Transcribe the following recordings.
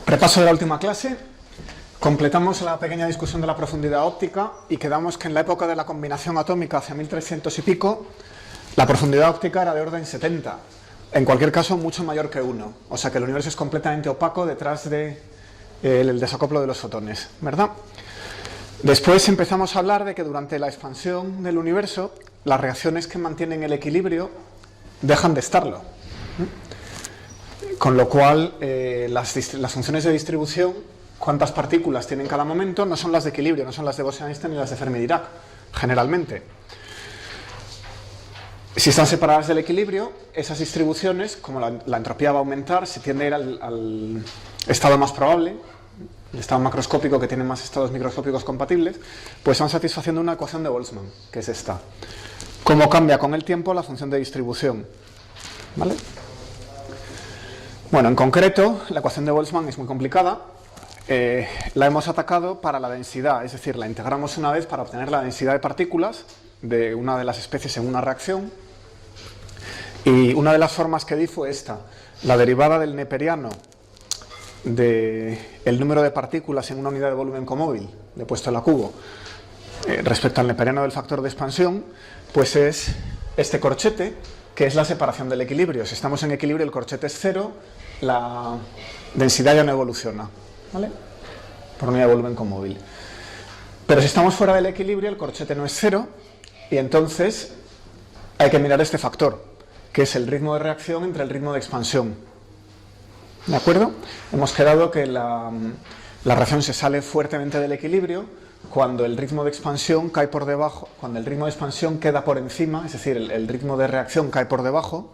Repaso de la última clase. Completamos la pequeña discusión de la profundidad óptica y quedamos que en la época de la combinación atómica, hacia 1300 y pico, la profundidad óptica era de orden 70. En cualquier caso, mucho mayor que 1. O sea que el universo es completamente opaco detrás del desacoplo de los fotones, ¿verdad? Después empezamos a hablar de que durante la expansión del universo, las reacciones que mantienen el equilibrio dejan de estarlo. Con lo cual, las funciones de distribución, cuántas partículas tiene en cada momento, no son las de equilibrio, no son las de Bose-Einstein ni las de Fermi-Dirac, generalmente. Si están separadas del equilibrio, esas distribuciones, como la entropía va a aumentar, se tiende a ir al estado más probable, el estado macroscópico que tiene más estados microscópicos compatibles, pues van satisfaciendo una ecuación de Boltzmann, que es esta. ¿Cómo cambia con el tiempo la función de distribución? ¿Vale? Bueno, en concreto, la ecuación de Boltzmann es muy complicada. La hemos atacado para la densidad, es decir, la integramos una vez para obtener la densidad de partículas de una de las especies en una reacción. Y una de las formas que di fue esta, la derivada del neperiano del número de partículas en una unidad de volumen comóvil, le he puesto la cubo, respecto al neperiano del factor de expansión, pues es este corchete, que es la separación del equilibrio. Si estamos en equilibrio, el corchete es cero, la densidad ya no evoluciona, ¿vale? Por unidad de volumen comóvil. Pero si estamos fuera del equilibrio, el corchete no es cero, y entonces hay que mirar este factor, que es el ritmo de reacción entre el ritmo de expansión. ¿De acuerdo? Hemos quedado que la reacción se sale fuertemente del equilibrio cuando el ritmo de expansión cae por debajo, cuando el ritmo de expansión queda por encima, es decir, el ritmo de reacción cae por debajo,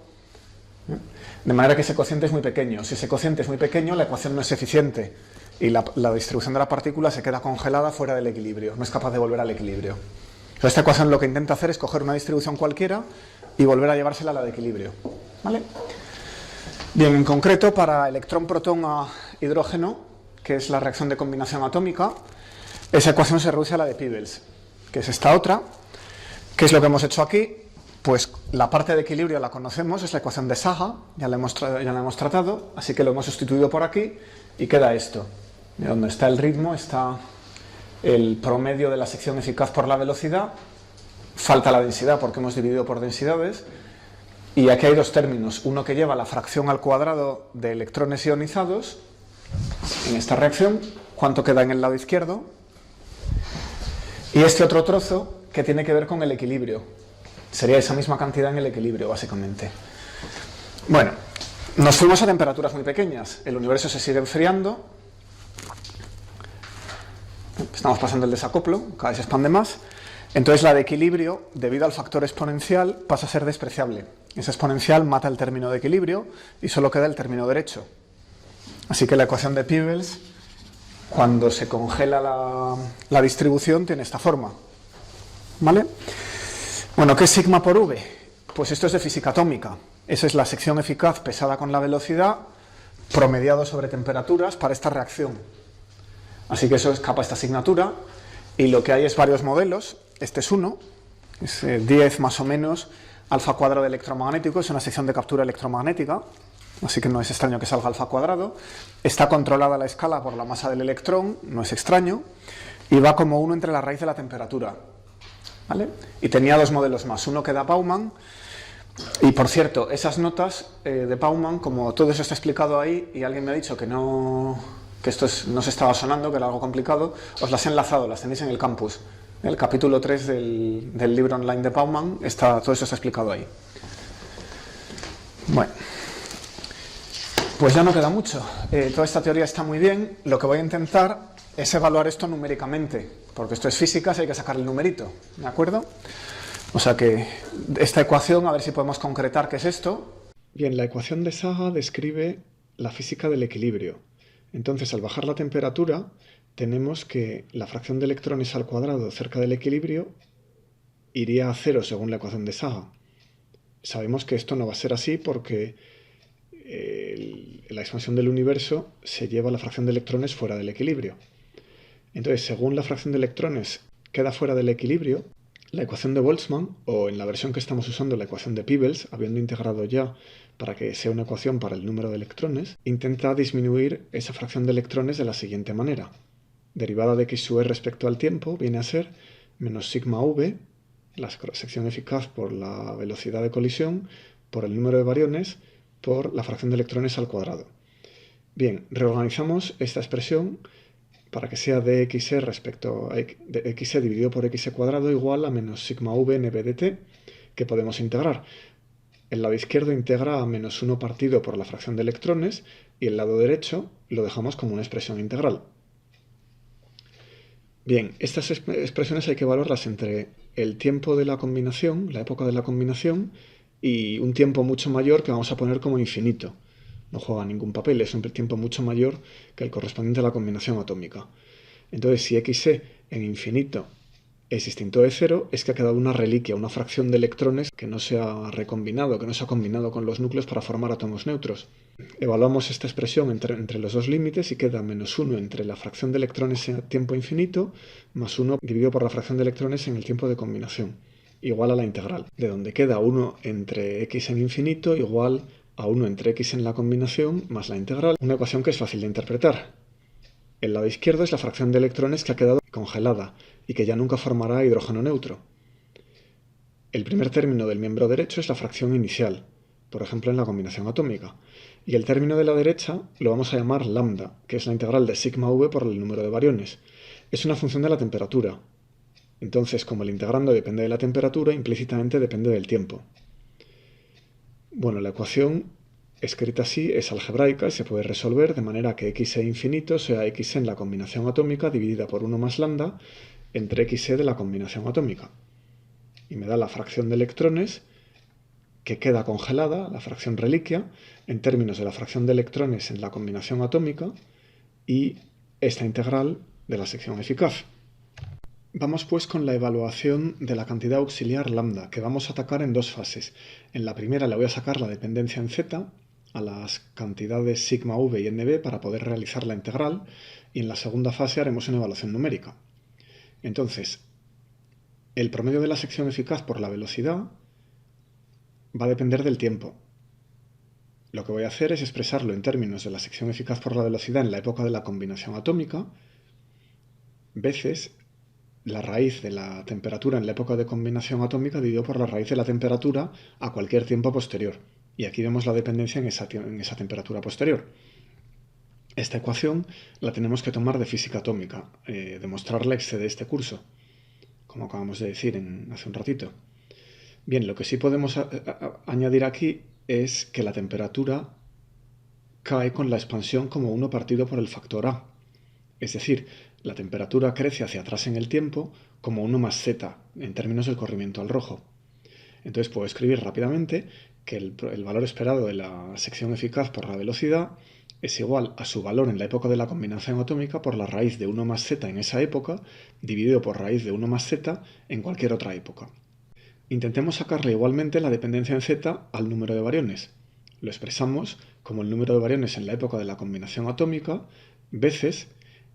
de manera que ese cociente es muy pequeño. Si ese cociente es muy pequeño, la ecuación no es eficiente y la distribución de la partícula se queda congelada fuera del equilibrio, no es capaz de volver al equilibrio. Entonces, esta ecuación lo que intenta hacer es coger una distribución cualquiera y volver a llevársela a la de equilibrio, ¿vale? Bien, en concreto, para electrón-protón a hidrógeno, que es la reacción de combinación atómica, esa ecuación se reduce a la de Peebles, que es esta otra. ¿Qué es lo que hemos hecho aquí? Pues la parte de equilibrio la conocemos, es la ecuación de Saha, ya la hemos tratado, así que lo hemos sustituido por aquí y queda esto. De donde está el ritmo está el promedio de la sección eficaz por la velocidad, falta la densidad porque hemos dividido por densidades, y aquí hay dos términos, uno que lleva la fracción al cuadrado de electrones ionizados en esta reacción, cuánto queda en el lado izquierdo, y este otro trozo que tiene que ver con el equilibrio. Sería esa misma cantidad en el equilibrio, básicamente. Bueno, nos fuimos a temperaturas muy pequeñas. El universo se sigue enfriando. Estamos pasando el desacoplo, cada vez se expande más. Entonces la de equilibrio, debido al factor exponencial, pasa a ser despreciable. Esa exponencial mata el término de equilibrio y solo queda el término derecho. Así que la ecuación de Peebles, cuando se congela la distribución, tiene esta forma. ¿Vale? Bueno, ¿qué es sigma por V? Pues esto es de física atómica. Esa es la sección eficaz pesada con la velocidad, promediado sobre temperaturas para esta reacción. Así que eso escapa esta asignatura. Y lo que hay es varios modelos. Este es uno, es 10 más o menos alfa cuadrado electromagnético, es una sección de captura electromagnética, así que no es extraño que salga alfa cuadrado. Está controlada la escala por la masa del electrón, no es extraño, y va como 1 entre la raíz de la temperatura. ¿Vale? Y tenía dos modelos más, uno que da Paumann, y por cierto, esas notas de Paumann, como todo eso está explicado ahí, y alguien me ha dicho que esto no se estaba sonando, que era algo complicado, os las he enlazado, las tenéis en el campus. El capítulo 3 del libro online de Paumann, todo eso está explicado ahí. Bueno, pues ya no queda mucho. Toda esta teoría está muy bien. Lo que voy a intentar es evaluar esto numéricamente, porque esto es física, y hay que sacar el numerito, ¿de acuerdo? O sea que esta ecuación, a ver si podemos concretar qué es esto. Bien, la ecuación de Saha describe la física del equilibrio. Entonces, al bajar la temperatura, tenemos que la fracción de electrones al cuadrado cerca del equilibrio iría a 0 según la ecuación de Saga. Sabemos que esto no va a ser así porque la expansión del universo se lleva la fracción de electrones fuera del equilibrio. Entonces, según la fracción de electrones queda fuera del equilibrio, la ecuación de Boltzmann, o en la versión que estamos usando la ecuación de Peebles, habiendo integrado ya para que sea una ecuación para el número de electrones, intenta disminuir esa fracción de electrones de la siguiente manera. Derivada de x sub e respecto al tiempo viene a ser menos sigma v, la sección eficaz por la velocidad de colisión, por el número de bariones, por la fracción de electrones al cuadrado. Bien, reorganizamos esta expresión para que sea dxe respecto a xe dividido por xe cuadrado igual a menos sigma v nb dt, que podemos integrar. El lado izquierdo integra a menos 1 partido por la fracción de electrones y el lado derecho lo dejamos como una expresión integral. Bien, estas expresiones hay que evaluarlas entre el tiempo de la combinación, la época de la combinación, y un tiempo mucho mayor que vamos a poner como infinito. No juega ningún papel, es un tiempo mucho mayor que el correspondiente a la combinación atómica. Entonces, si xe en infinito es distinto de 0, es que ha quedado una reliquia, una fracción de electrones que no se ha recombinado, que no se ha combinado con los núcleos para formar átomos neutros. Evaluamos esta expresión entre los dos límites y queda menos 1 entre la fracción de electrones en tiempo infinito más 1 dividido por la fracción de electrones en el tiempo de combinación, igual a la integral, de donde queda 1 entre x en infinito igual a 1 entre x en la combinación más la integral, una ecuación que es fácil de interpretar. El lado izquierdo es la fracción de electrones que ha quedado congelada y que ya nunca formará hidrógeno neutro. El primer término del miembro derecho es la fracción inicial, por ejemplo en la combinación atómica, y el término de la derecha lo vamos a llamar lambda, que es la integral de sigma v por el número de bariones. Es una función de la temperatura. Entonces, como el integrando depende de la temperatura, implícitamente depende del tiempo. Bueno, la ecuación escrita así es algebraica y se puede resolver de manera que xe infinito sea x en la combinación atómica dividida por 1 más lambda entre xe de la combinación atómica. Y me da la fracción de electrones que queda congelada, la fracción reliquia, en términos de la fracción de electrones en la combinación atómica y esta integral de la sección eficaz. Vamos pues con la evaluación de la cantidad auxiliar lambda, que vamos a atacar en dos fases. En la primera le voy a sacar la dependencia en z a las cantidades sigma v y nb para poder realizar la integral, y en la segunda fase haremos una evaluación numérica. Entonces, el promedio de la sección eficaz por la velocidad va a depender del tiempo. Lo que voy a hacer es expresarlo en términos de la sección eficaz por la velocidad en la época de la combinación atómica, veces la raíz de la temperatura en la época de combinación atómica dividido por la raíz de la temperatura a cualquier tiempo posterior. Y aquí vemos la dependencia en esa temperatura posterior. Esta ecuación la tenemos que tomar de física atómica, demostrarla excede este curso, como acabamos de decir hace un ratito. Bien, lo que sí podemos añadir aquí es que la temperatura cae con la expansión como 1 partido por el factor A. Es decir, la temperatura crece hacia atrás en el tiempo como 1 más z en términos del corrimiento al rojo. Entonces puedo escribir rápidamente que el valor esperado de la sección eficaz por la velocidad es igual a su valor en la época de la combinación atómica por la raíz de 1 más z en esa época dividido por raíz de 1 más z en cualquier otra época. Intentemos sacarle igualmente la dependencia en z al número de bariones. Lo expresamos como el número de bariones en la época de la combinación atómica veces,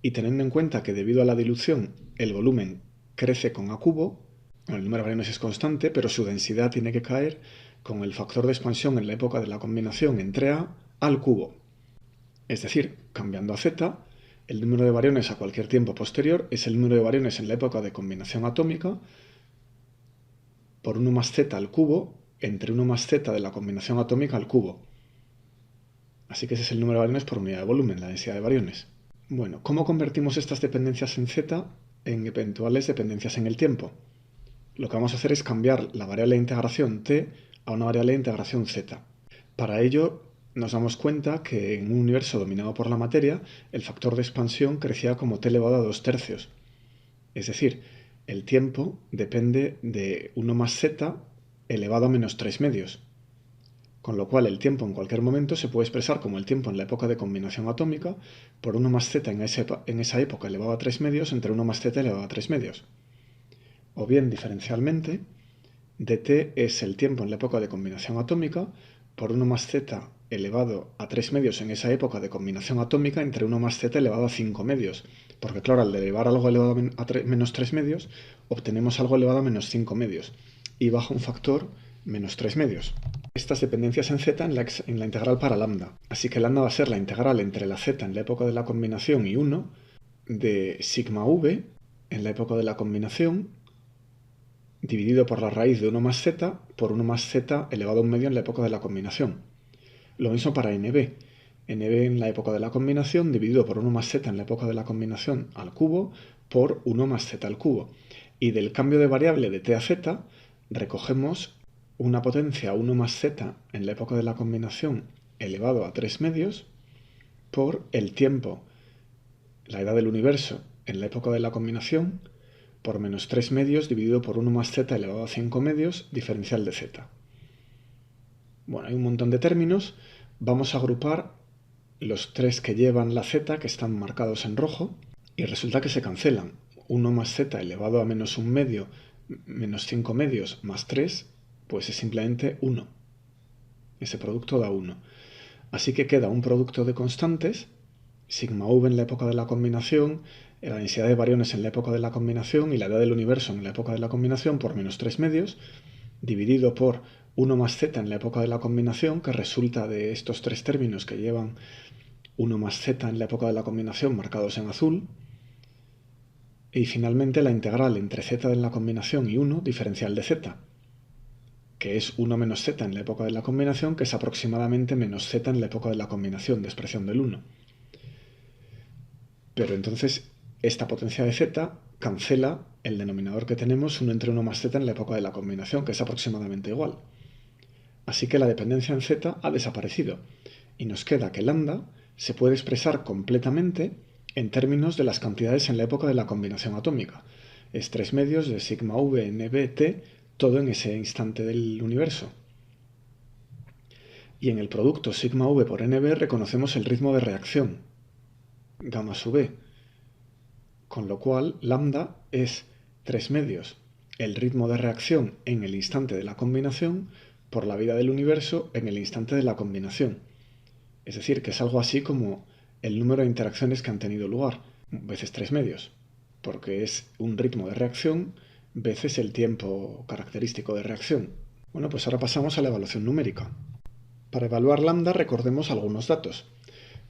y teniendo en cuenta que debido a la dilución el volumen crece con a cubo, el número de bariones es constante, pero su densidad tiene que caer con el factor de expansión en la época de la combinación entre a al cubo. Es decir, cambiando a z, el número de bariones a cualquier tiempo posterior es el número de bariones en la época de combinación atómica por 1 más z al cubo entre 1 más z de la combinación atómica al cubo. Así que ese es el número de bariones por unidad de volumen, la densidad de bariones. Bueno, ¿cómo convertimos estas dependencias en z en eventuales dependencias en el tiempo? Lo que vamos a hacer es cambiar la variable de integración t a una variable de integración z. Para ello nos damos cuenta que en un universo dominado por la materia, el factor de expansión crecía como t elevado a 2/3. Es decir, el tiempo depende de 1 más z elevado a menos 3 medios. con lo cual el tiempo en cualquier momento se puede expresar como el tiempo en la época de combinación atómica por 1 más z en esa época elevado a 3 medios entre 1 más z elevado a 3 medios. O bien, diferencialmente, dt es el tiempo en la época de combinación atómica por 1 más z elevado a 3 medios en esa época de combinación atómica entre 1 más z elevado a 5 medios. Porque claro, al derivar algo elevado a menos 3 medios, obtenemos algo elevado a menos 5 medios. Y bajo un factor menos 3 medios. Estas dependencias en z en la integral para lambda. Así que lambda va a ser la integral entre la z en la época de la combinación y 1 de sigma v en la época de la combinación dividido por la raíz de 1 más z por 1 más z elevado a un medio en la época de la combinación. Lo mismo para nb. nb en la época de la combinación dividido por 1 más z en la época de la combinación al cubo por 1 más z al cubo. Y del cambio de variable de t a z recogemos una potencia 1 más z en la época de la combinación elevado a 3 medios por el tiempo, la edad del universo en la época de la combinación, por menos 3 medios dividido por 1 más z elevado a 5 medios diferencial de z. Bueno, hay un montón de términos. Vamos a agrupar los tres que llevan la z, que están marcados en rojo, y resulta que se cancelan. 1 más z elevado a menos 1 medio menos 5 medios más 3, pues es simplemente 1. Ese producto da 1. Así que queda un producto de constantes, sigma v en la época de la combinación, la densidad de bariones en la época de la combinación y la edad del universo en la época de la combinación por menos 3 medios, dividido por 1 más z en la época de la combinación, que resulta de estos tres términos que llevan 1 más z en la época de la combinación marcados en azul, y finalmente la integral entre z en la combinación y 1 diferencial de z, que es 1 menos z en la época de la combinación, que es aproximadamente menos z en la época de la combinación de expresión del 1. Pero entonces esta potencia de z cancela el denominador que tenemos 1 entre 1 más z en la época de la combinación, que es aproximadamente igual. Así que la dependencia en z ha desaparecido y nos queda que lambda se puede expresar completamente en términos de las cantidades en la época de la combinación atómica. Es 3 medios de sigma v nb t, todo en ese instante del universo. Y en el producto sigma v por nb reconocemos el ritmo de reacción, gamma sub e, con lo cual lambda es 3 medios el ritmo de reacción en el instante de la combinación por la vida del universo en el instante de la combinación. Es decir, que es algo así como el número de interacciones que han tenido lugar, veces 3 medios, porque es un ritmo de reacción veces el tiempo característico de reacción. Bueno, pues ahora pasamos a la evaluación numérica. Para evaluar lambda recordemos algunos datos.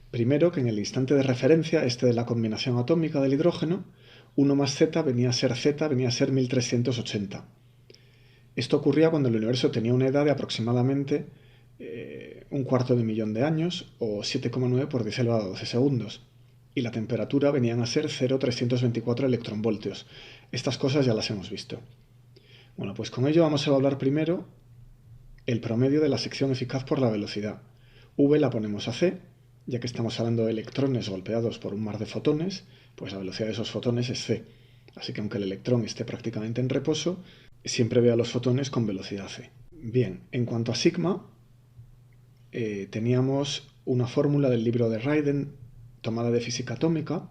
Primero, que en el instante de referencia, de la combinación atómica del hidrógeno, 1 más z venía a ser 1380. Esto ocurría cuando el universo tenía una edad de aproximadamente un cuarto de millón de años, o 7,9 por 10 elevado a 12 segundos, y la temperatura venían a ser 0,324 electronvoltios. Estas cosas ya las hemos visto. Bueno, pues con ello vamos a evaluar primero el promedio de la sección eficaz por la velocidad. V la ponemos a c, ya que estamos hablando de electrones golpeados por un mar de fotones, pues la velocidad de esos fotones es c. Así que aunque el electrón esté prácticamente en reposo, siempre ve a los fotones con velocidad c. Bien, en cuanto a sigma, teníamos una fórmula del libro de Rayden tomada de física atómica,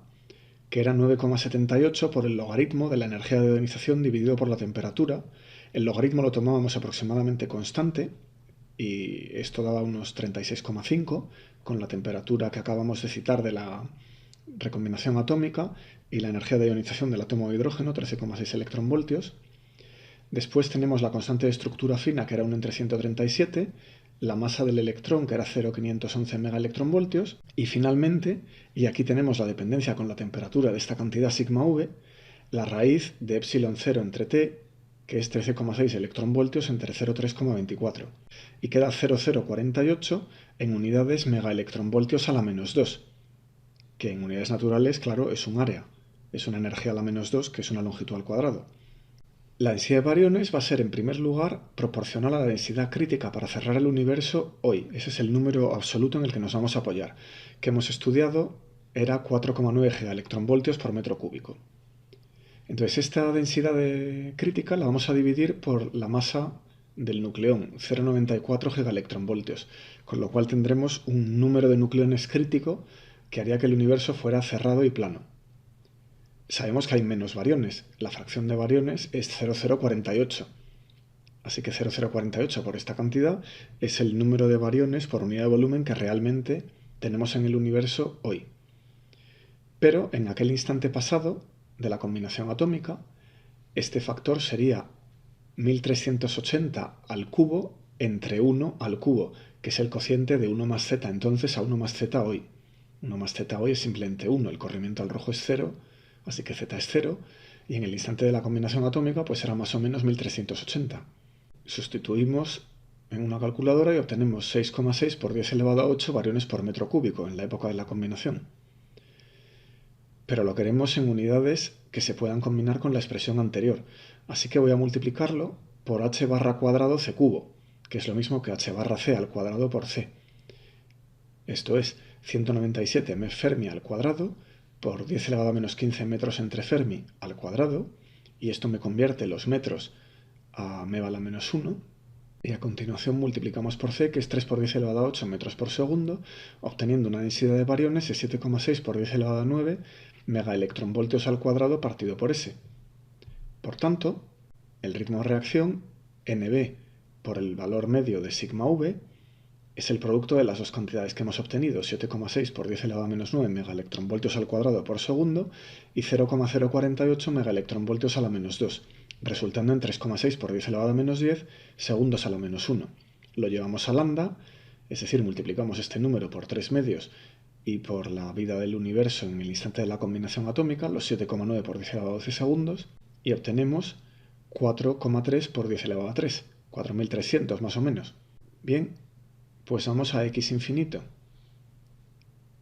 que era 9,78 por el logaritmo de la energía de ionización dividido por la temperatura. El logaritmo lo tomábamos aproximadamente constante, y esto daba unos 36,5, con la temperatura que acabamos de citar de la recombinación atómica y la energía de ionización del átomo de hidrógeno, 13,6 electronvoltios. Después tenemos la constante de estructura fina, que era 1 entre 137, la masa del electrón, que era 0,511 megaelectronvoltios, y finalmente, y aquí tenemos la dependencia con la temperatura de esta cantidad sigma v, la raíz de epsilon 0 entre t, que es 13,6 electronvoltios entre 0,3,24, y queda 0,048 en unidades megaelectronvoltios a la menos 2, que en unidades naturales, claro, es un área, es una energía a la menos 2, que es una longitud al cuadrado. La densidad de bariones va a ser, en primer lugar, proporcional a la densidad crítica para cerrar el universo hoy. Ese es el número absoluto en el que nos vamos a apoyar, que hemos estudiado, era 4,9 gigaelectronvoltios por metro cúbico. Entonces esta densidad crítica la vamos a dividir por la masa del nucleón, 0,94 gigaelectronvoltios, con lo cual tendremos un número de nucleones crítico que haría que el universo fuera cerrado y plano. Sabemos que hay menos bariones, la fracción de bariones es 0,048, así que 0,048 por esta cantidad es el número de bariones por unidad de volumen que realmente tenemos en el universo hoy. Pero en aquel instante pasado de la combinación atómica, este factor sería 1380 al cubo entre 1 al cubo, que es el cociente de 1 más z entonces a 1 más z hoy. 1 más z hoy es simplemente 1, el corrimiento al rojo es 0, así que z es 0, y en el instante de la combinación atómica pues será más o menos 1380. Sustituimos en una calculadora y obtenemos 6,6 por 10 elevado a 8 bariones por metro cúbico en la época de la combinación. Pero lo queremos en unidades que se puedan combinar con la expresión anterior, así que voy a multiplicarlo por h barra cuadrado c cubo, que es lo mismo que h barra c al cuadrado por c. Esto es 197 MeF Fermi al cuadrado por 10 elevado a menos 15 metros entre Fermi al cuadrado, y esto me convierte los metros a MeV a la menos 1, y a continuación multiplicamos por c, que es 3 por 10 elevado a 8 metros por segundo, obteniendo una densidad de bariones de 7,6 por 10 elevado a 9 megaelectronvoltios al cuadrado partido por s. Por tanto, el ritmo de reacción, Nb por el valor medio de sigma v, es el producto de las dos cantidades que hemos obtenido, 7,6 por 10 elevado a menos 9 megaelectronvoltios al cuadrado por segundo y 0,048 megaelectronvoltios a la menos 2, resultando en 3,6 por 10 elevado a menos 10 segundos a la menos 1. Lo llevamos a lambda, es decir, multiplicamos este número por 3 medios y por la vida del universo en el instante de la combinación atómica, los 7,9 por 10 elevado a 12 segundos, y obtenemos 4,3 por 10 elevado a 3, 4300 más o menos. Bien, pues vamos a x infinito.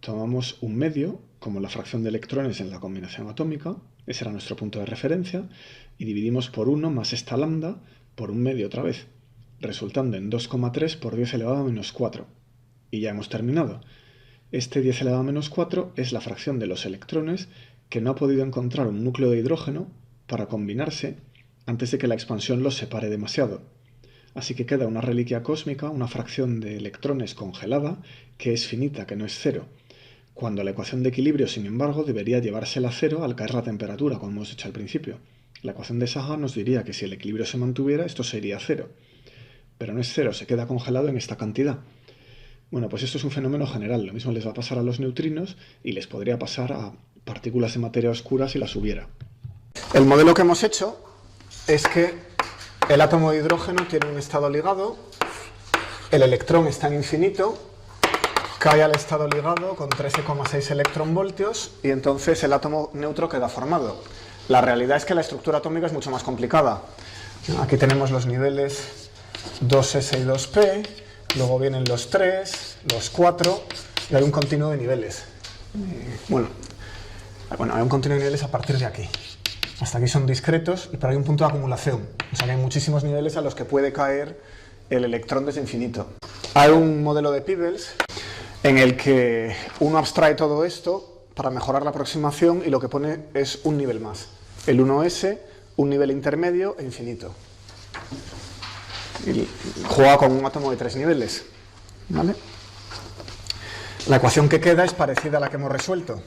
Tomamos un medio, como la fracción de electrones en la combinación atómica, ese era nuestro punto de referencia, y dividimos por 1 más esta lambda por un medio otra vez, resultando en 2,3 por 10 elevado a menos 4. Y ya hemos terminado. Este 10 elevado a menos 4 es la fracción de los electrones que no ha podido encontrar un núcleo de hidrógeno para combinarse antes de que la expansión los separe demasiado. Así que queda una reliquia cósmica, una fracción de electrones congelada, que es finita, que no es cero, cuando la ecuación de equilibrio, sin embargo, debería llevársela a cero al caer la temperatura, como hemos dicho al principio. La ecuación de Saha nos diría que si el equilibrio se mantuviera, esto sería cero. Pero no es cero, se queda congelado en esta cantidad. Bueno, pues esto es un fenómeno general, lo mismo les va a pasar a los neutrinos y les podría pasar a partículas de materia oscura si las hubiera. El modelo que hemos hecho es que el átomo de hidrógeno tiene un estado ligado, el electrón está en infinito, cae al estado ligado con 13,6 electronvoltios y entonces el átomo neutro queda formado. La realidad es que la estructura atómica es mucho más complicada. Aquí tenemos los niveles 2s y 2p, luego vienen los 3, los 4 y hay un continuo de niveles. Bueno, hay un continuo de niveles a partir de aquí. Hasta aquí son discretos, pero hay un punto de acumulación. O sea que hay muchísimos niveles a los que puede caer el electrón desde infinito. Hay un modelo de Peebles en el que uno abstrae todo esto para mejorar la aproximación y lo que pone es un nivel más. El 1s, un nivel intermedio e infinito. Y juega con un átomo de 3 niveles. ¿Vale? La ecuación que queda es parecida a la que hemos resuelto.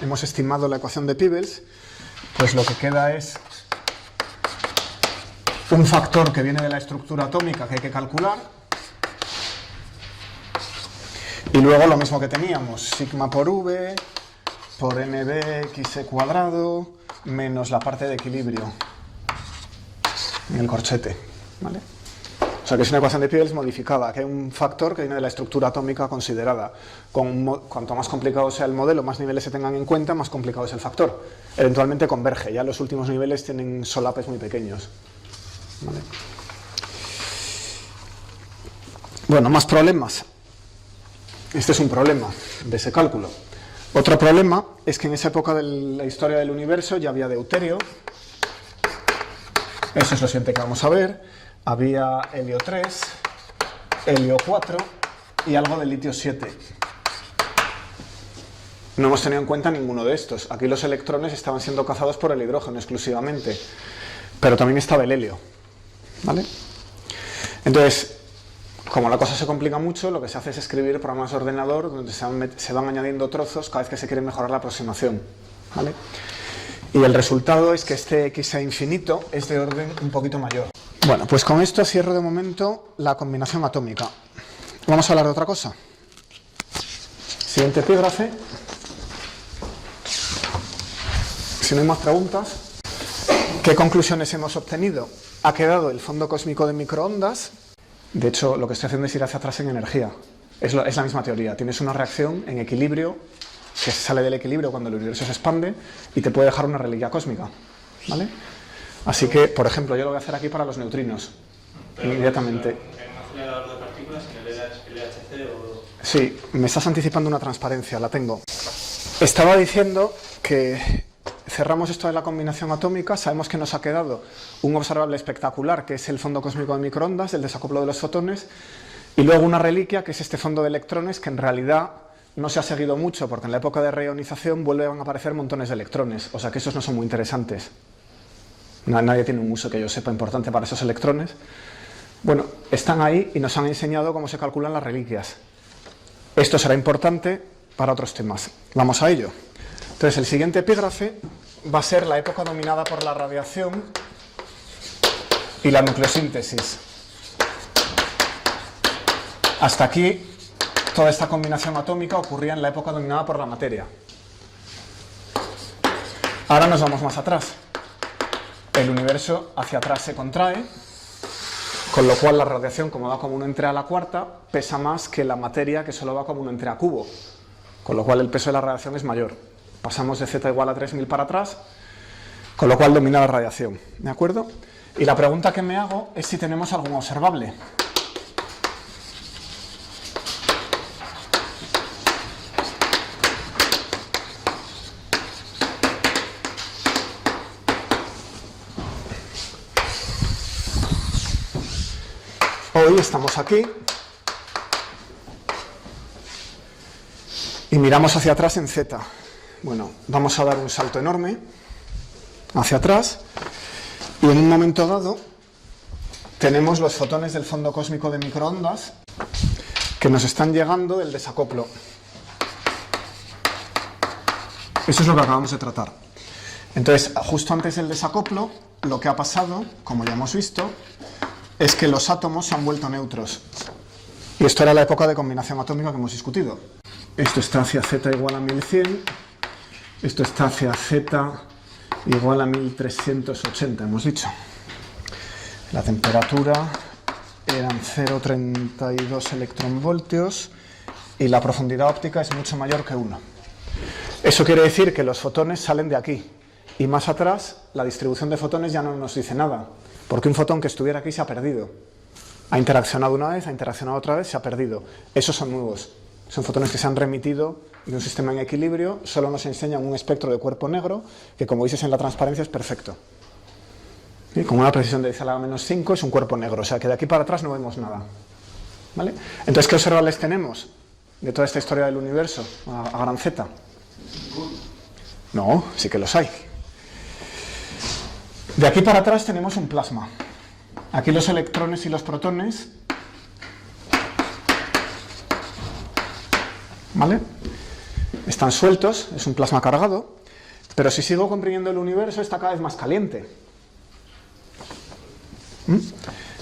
Hemos estimado la ecuación de Peebles, pues lo que queda es un factor que viene de la estructura atómica que hay que calcular y luego lo mismo que teníamos, sigma por v por nbxe cuadrado menos la parte de equilibrio en el corchete, ¿vale? O sea que es una ecuación de Peebles modificada, que hay un factor que viene de la estructura atómica considerada. Cuanto más complicado sea el modelo, más niveles se tengan en cuenta, más complicado es el factor. Eventualmente converge, ya los últimos niveles tienen solapes muy pequeños. ¿Vale? Bueno, más problemas. Este es un problema de ese cálculo. Otro problema es que en esa época de la historia del universo ya había deuterio. Eso es lo siguiente que vamos a ver. Había helio 3, helio 4 y algo de litio 7. No hemos tenido en cuenta ninguno de estos. Aquí los electrones estaban siendo cazados por el hidrógeno exclusivamente, pero también estaba el helio. ¿Vale? Entonces, como la cosa se complica mucho, lo que se hace es escribir programas de ordenador donde se van añadiendo trozos cada vez que se quiere mejorar la aproximación, ¿vale? Y el resultado es que este x a infinito es de orden un poquito mayor. Bueno, pues con esto cierro de momento la combinación atómica. Vamos a hablar de otra cosa. Siguiente epígrafe. Si no hay más preguntas, ¿qué conclusiones hemos obtenido? Ha quedado el fondo cósmico de microondas. De hecho, lo que estoy haciendo es ir hacia atrás en energía. Es la misma teoría. Tienes una reacción en equilibrio que se sale del equilibrio cuando el universo se expande y te puede dejar una reliquia cósmica, ¿vale? Así que, por ejemplo, yo lo voy a hacer aquí para los neutrinos. Pero inmediatamente. ¿En un acelerador de partículas, en el LHC o...? Sí, me estás anticipando una transparencia, la tengo. Estaba diciendo que cerramos esto de la combinación atómica, sabemos que nos ha quedado un observable espectacular, que es el fondo cósmico de microondas, el desacoplo de los fotones, y luego una reliquia, que es este fondo de electrones, que en realidad no se ha seguido mucho, porque en la época de reionización vuelven a aparecer montones de electrones, o sea que esos no son muy interesantes. Nadie tiene un uso que yo sepa importante para esos electrones. Bueno, están ahí y nos han enseñado cómo se calculan las reliquias. Esto será importante para otros temas. Vamos a ello. Entonces, el siguiente epígrafe va a ser la época dominada por la radiación y la nucleosíntesis. Hasta aquí, toda esta combinación atómica ocurría en la época dominada por la materia. Ahora nos vamos más atrás. El universo hacia atrás se contrae, con lo cual la radiación, como va como 1 entre a la cuarta, pesa más que la materia, que solo va como 1 entre a cubo, con lo cual el peso de la radiación es mayor. Pasamos de z igual a 3000 para atrás, con lo cual domina la radiación, ¿de acuerdo? Y la pregunta que me hago es si tenemos algún observable. Hoy estamos aquí y miramos hacia atrás en Z. Bueno, vamos a dar un salto enorme hacia atrás y en un momento dado tenemos los fotones del fondo cósmico de microondas que nos están llegando del desacoplo. Eso es lo que acabamos de tratar. Entonces, justo antes del desacoplo, lo que ha pasado, como ya hemos visto, es que los átomos se han vuelto neutros. Y esto era la época de combinación atómica que hemos discutido. Esto está hacia Z igual a 1100, esto está hacia Z igual a 1380, hemos dicho. La temperatura eran 0,32 electronvoltios y la profundidad óptica es mucho mayor que 1. Eso quiere decir que los fotones salen de aquí. Y más atrás, la distribución de fotones ya no nos dice nada, porque un fotón que estuviera aquí se ha perdido. Ha interaccionado una vez, ha interaccionado otra vez, se ha perdido. Esos son nuevos. Son fotones que se han remitido de un sistema en equilibrio, solo nos enseñan un espectro de cuerpo negro, que como dices en la transparencia es perfecto. ¿Sí? Con una precisión de 10 a la menos 5 es un cuerpo negro, o sea que de aquí para atrás no vemos nada. ¿Vale? Entonces, ¿qué observables tenemos de toda esta historia del universo a gran Z? No, sí que los hay. De aquí para atrás tenemos un plasma. Aquí los electrones y los protones, ¿vale? Están sueltos, es un plasma cargado, pero si sigo comprimiendo el universo está cada vez más caliente.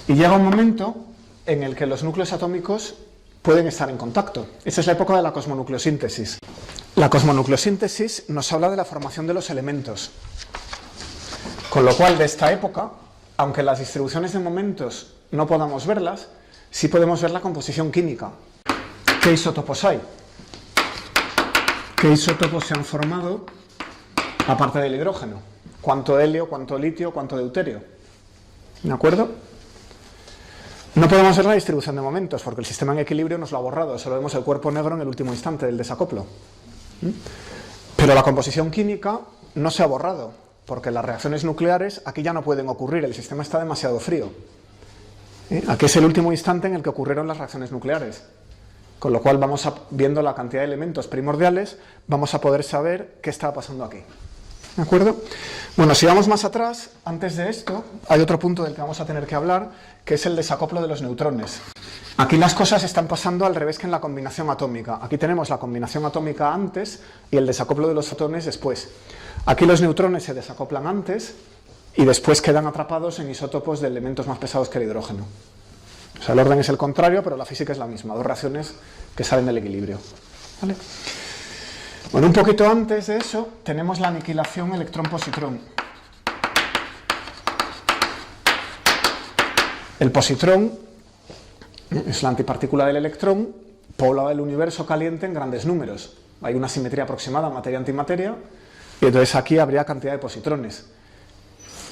Y llega un momento en el que los núcleos atómicos pueden estar en contacto. Esa es la época de la cosmonucleosíntesis. La cosmonucleosíntesis nos habla de la formación de los elementos. Con lo cual, de esta época, aunque las distribuciones de momentos no podamos verlas, sí podemos ver la composición química. ¿Qué isótopos hay? ¿Qué isótopos se han formado aparte del hidrógeno? ¿Cuánto helio, cuánto litio, cuánto deuterio? ¿De acuerdo? No podemos ver la distribución de momentos porque el sistema en equilibrio nos lo ha borrado, solo vemos el cuerpo negro en el último instante del desacoplo. Pero la composición química no se ha borrado, porque las reacciones nucleares aquí ya no pueden ocurrir, el sistema está demasiado frío. Aquí es el último instante en el que ocurrieron las reacciones nucleares, con lo cual viendo la cantidad de elementos primordiales, vamos a poder saber qué está pasando aquí. ¿De acuerdo? Bueno, si vamos más atrás, antes de esto, hay otro punto del que vamos a tener que hablar, que es el desacoplo de los neutrones. Aquí las cosas están pasando al revés que en la combinación atómica. Aquí tenemos la combinación atómica antes y el desacoplo de los fotones después. Aquí los neutrones se desacoplan antes y después quedan atrapados en isótopos de elementos más pesados que el hidrógeno. O sea, el orden es el contrario, pero la física es la misma. Dos reacciones que salen del equilibrio. ¿Vale? Bueno, un poquito antes de eso tenemos la aniquilación electrón-positrón. El positrón es la antipartícula del electrón, pobla el universo caliente en grandes números. Hay una simetría aproximada materia-antimateria y entonces aquí habría cantidad de positrones.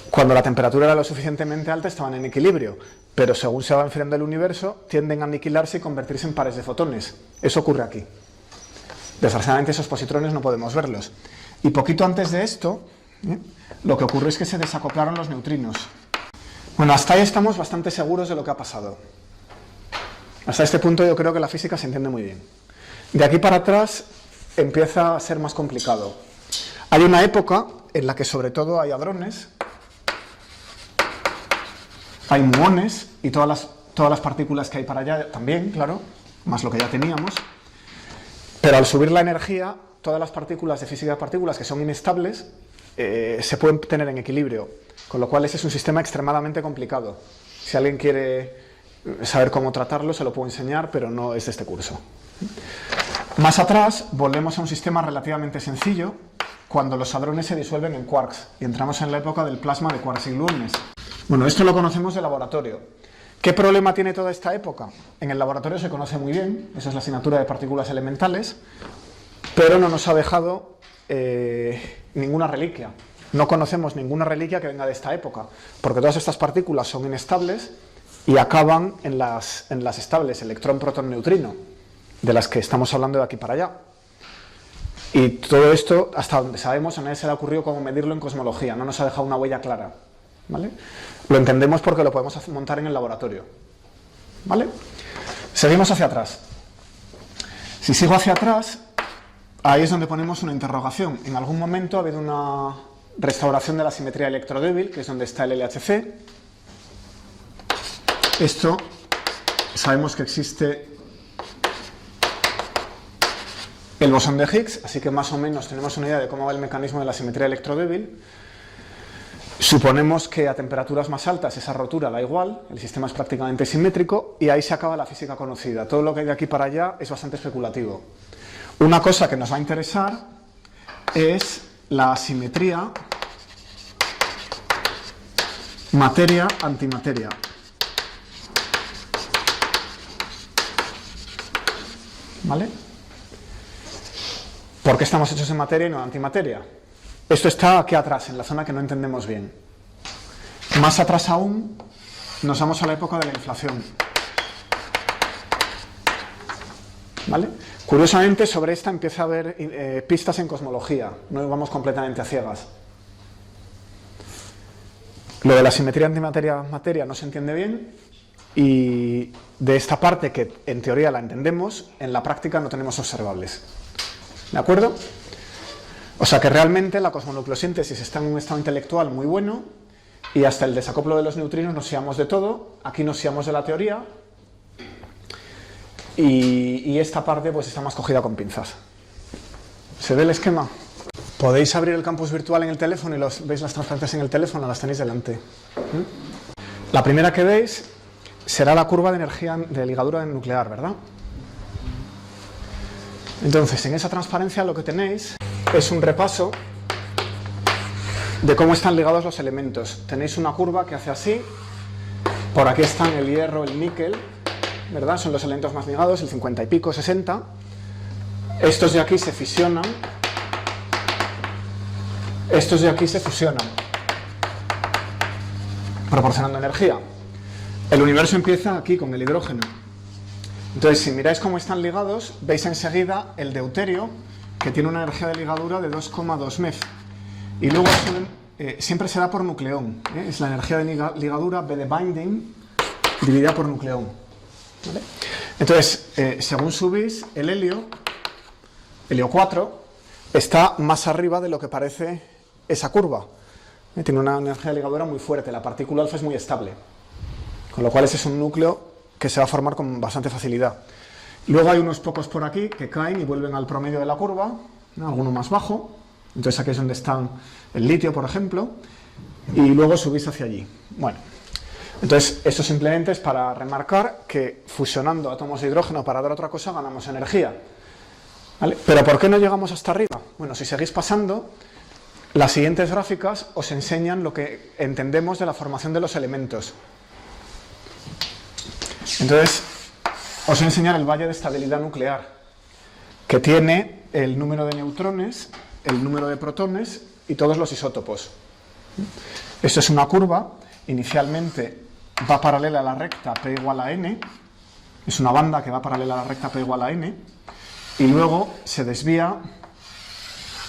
Cuando la temperatura era lo suficientemente alta estaban en equilibrio, pero según se va enfriando el universo tienden a aniquilarse y convertirse en pares de fotones. Eso ocurre aquí. Desgraciadamente esos positrones no podemos verlos. Y poquito antes de esto, lo que ocurre es que se desacoplaron los neutrinos. Bueno, hasta ahí estamos bastante seguros de lo que ha pasado. Hasta este punto yo creo que la física se entiende muy bien. De aquí para atrás empieza a ser más complicado. Hay una época en la que sobre todo hay hadrones, hay muones y todas las partículas que hay para allá también, claro, más lo que ya teníamos. Pero al subir la energía, todas las partículas de física de partículas que son inestables se pueden tener en equilibrio, con lo cual ese es un sistema extremadamente complicado. Si alguien quiere saber cómo tratarlo, se lo puedo enseñar, pero no es de este curso. Más atrás, volvemos a un sistema relativamente sencillo, cuando los hadrones se disuelven en quarks, y entramos en la época del plasma de quarks y gluones. Bueno, esto lo conocemos de laboratorio. ¿Qué problema tiene toda esta época? En el laboratorio se conoce muy bien, esa es la asignatura de partículas elementales, pero no nos ha dejado ninguna reliquia. No conocemos ninguna reliquia que venga de esta época, porque todas estas partículas son inestables y acaban en las estables, electrón, protón, neutrino, de las que estamos hablando de aquí para allá. Y todo esto, hasta donde sabemos, a nadie se le ha ocurrido cómo medirlo en cosmología, no nos ha dejado una huella clara. ¿Vale? Lo entendemos porque lo podemos montar en el laboratorio. ¿Vale? Seguimos hacia atrás. Si sigo hacia atrás, ahí es donde ponemos una interrogación. En algún momento ha habido una restauración de la simetría electrodébil, que es donde está el LHC. Esto, sabemos que existe el bosón de Higgs, así que más o menos tenemos una idea de cómo va el mecanismo de la simetría electrodébil. Suponemos que a temperaturas más altas esa rotura da igual, el sistema es prácticamente simétrico y ahí se acaba la física conocida. Todo lo que hay de aquí para allá es bastante especulativo. Una cosa que nos va a interesar es la simetría materia-antimateria. ¿Vale? ¿Por qué estamos hechos en materia y no en antimateria? Esto está aquí atrás, en la zona que no entendemos bien. Más atrás aún, nos vamos a la época de la inflación. ¿Vale? Curiosamente, sobre esta empieza a haber pistas en cosmología. No vamos completamente a ciegas. Lo de la simetría antimateria-materia no se entiende bien. Y de esta parte, que en teoría la entendemos, en la práctica no tenemos observables. ¿De acuerdo? O sea que realmente la cosmonucleosíntesis está en un estado intelectual muy bueno y hasta el desacoplo de los neutrinos nos fiamos de todo, aquí nos fiamos de la teoría y esta parte pues está más cogida con pinzas. ¿Se ve el esquema? Podéis abrir el campus virtual en el teléfono y veis las transparencias en el teléfono, las tenéis delante. La primera que veis será la curva de energía de ligadura nuclear, ¿verdad? Entonces, en esa transparencia lo que tenéis es un repaso de cómo están ligados los elementos. Tenéis una curva que hace así, por aquí están el hierro, el níquel, ¿verdad? Son los elementos más ligados, el 50 y pico, 60. Estos de aquí se fisionan, estos de aquí se fusionan, proporcionando energía. El universo empieza aquí con el hidrógeno. Entonces, si miráis cómo están ligados, veis enseguida el deuterio, que tiene una energía de ligadura de 2,2 MeV. Y luego siempre se da por nucleón. Es la energía de ligadura B de binding dividida por nucleón. ¿Vale? Entonces, según subís, el helio 4, está más arriba de lo que parece esa curva. Tiene una energía ligadura muy fuerte, la partícula alfa es muy estable, con lo cual ese es un núcleo que se va a formar con bastante facilidad. Luego hay unos pocos por aquí que caen y vuelven al promedio de la curva, ¿no? Alguno más bajo, entonces aquí es donde están el litio, por ejemplo, y luego subís hacia allí. Bueno, entonces esto simplemente es para remarcar que fusionando átomos de hidrógeno para dar otra cosa ganamos energía, ¿vale? Pero ¿por qué no llegamos hasta arriba? Bueno, si seguís pasando, las siguientes gráficas os enseñan lo que entendemos de la formación de los elementos. Entonces, os voy a enseñar el valle de estabilidad nuclear, que tiene el número de neutrones, el número de protones y todos los isótopos. Esto es una curva, inicialmente va paralela a la recta P igual a N, es una banda que va paralela a la recta P igual a N, y luego se desvía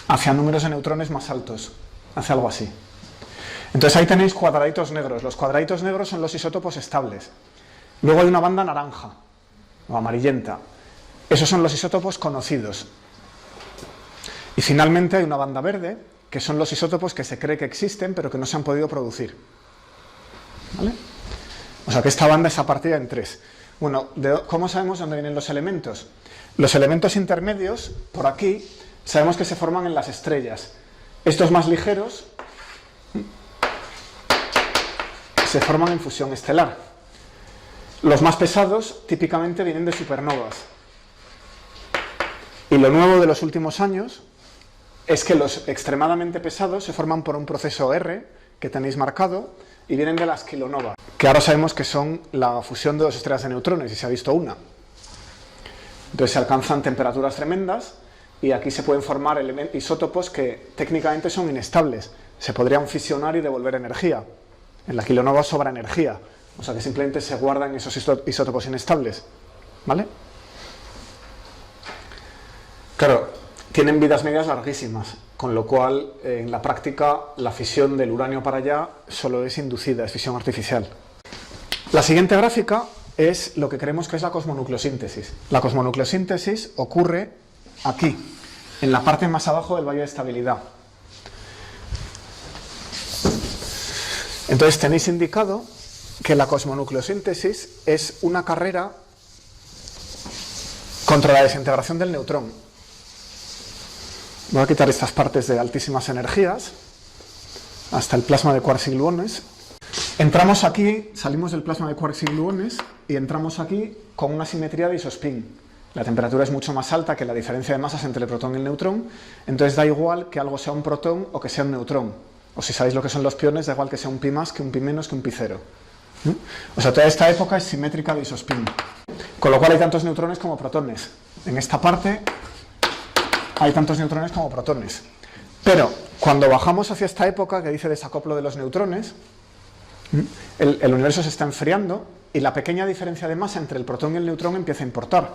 hacia números de neutrones más altos, hace algo así. Entonces ahí tenéis cuadraditos negros, los cuadraditos negros son los isótopos estables. Luego hay una banda naranja o amarillenta, esos son los isótopos conocidos. Y finalmente hay una banda verde, que son los isótopos que se cree que existen pero que no se han podido producir, ¿vale? O sea que esta banda está partida en tres. Bueno, ¿cómo sabemos dónde vienen los elementos? Los elementos intermedios, por aquí, sabemos que se forman en las estrellas. Estos más ligeros se forman en fusión estelar. Los más pesados típicamente vienen de supernovas. Y lo nuevo de los últimos años es que los extremadamente pesados se forman por un proceso R, que tenéis marcado, y vienen de las kilonovas, que ahora sabemos que son la fusión de dos estrellas de neutrones, y se ha visto una. Entonces se alcanzan temperaturas tremendas, y aquí se pueden formar isótopos que técnicamente son inestables. Se podrían fisionar y devolver energía. En la kilonova sobra energía, o sea que simplemente se guardan esos isótopos inestables, ¿vale? Claro, tienen vidas medias larguísimas, con lo cual en la práctica la fisión del uranio para allá solo es inducida, es fisión artificial. La siguiente gráfica es lo que creemos que es la cosmonucleosíntesis. La cosmonucleosíntesis ocurre aquí, en la parte más abajo del valle de estabilidad. Entonces tenéis indicado que la cosmonucleosíntesis es una carrera contra la desintegración del neutrón. Voy a quitar estas partes de altísimas energías hasta el plasma de quarks y gluones. Entramos aquí, salimos del plasma de quarks y gluones y entramos aquí con una simetría de isospin. La temperatura es mucho más alta que la diferencia de masas entre el protón y el neutrón, entonces da igual que algo sea un protón o que sea un neutrón. O si sabéis lo que son los piones, da igual que sea un pi más, que un pi menos, que un pi cero. O sea, toda esta época es simétrica de isospin. Con lo cual hay tantos neutrones como protones. En esta parte hay tantos neutrones como protones. Pero cuando bajamos hacia esta época que dice desacoplo de los neutrones, el universo se está enfriando y la pequeña diferencia de masa entre el protón y el neutrón empieza a importar.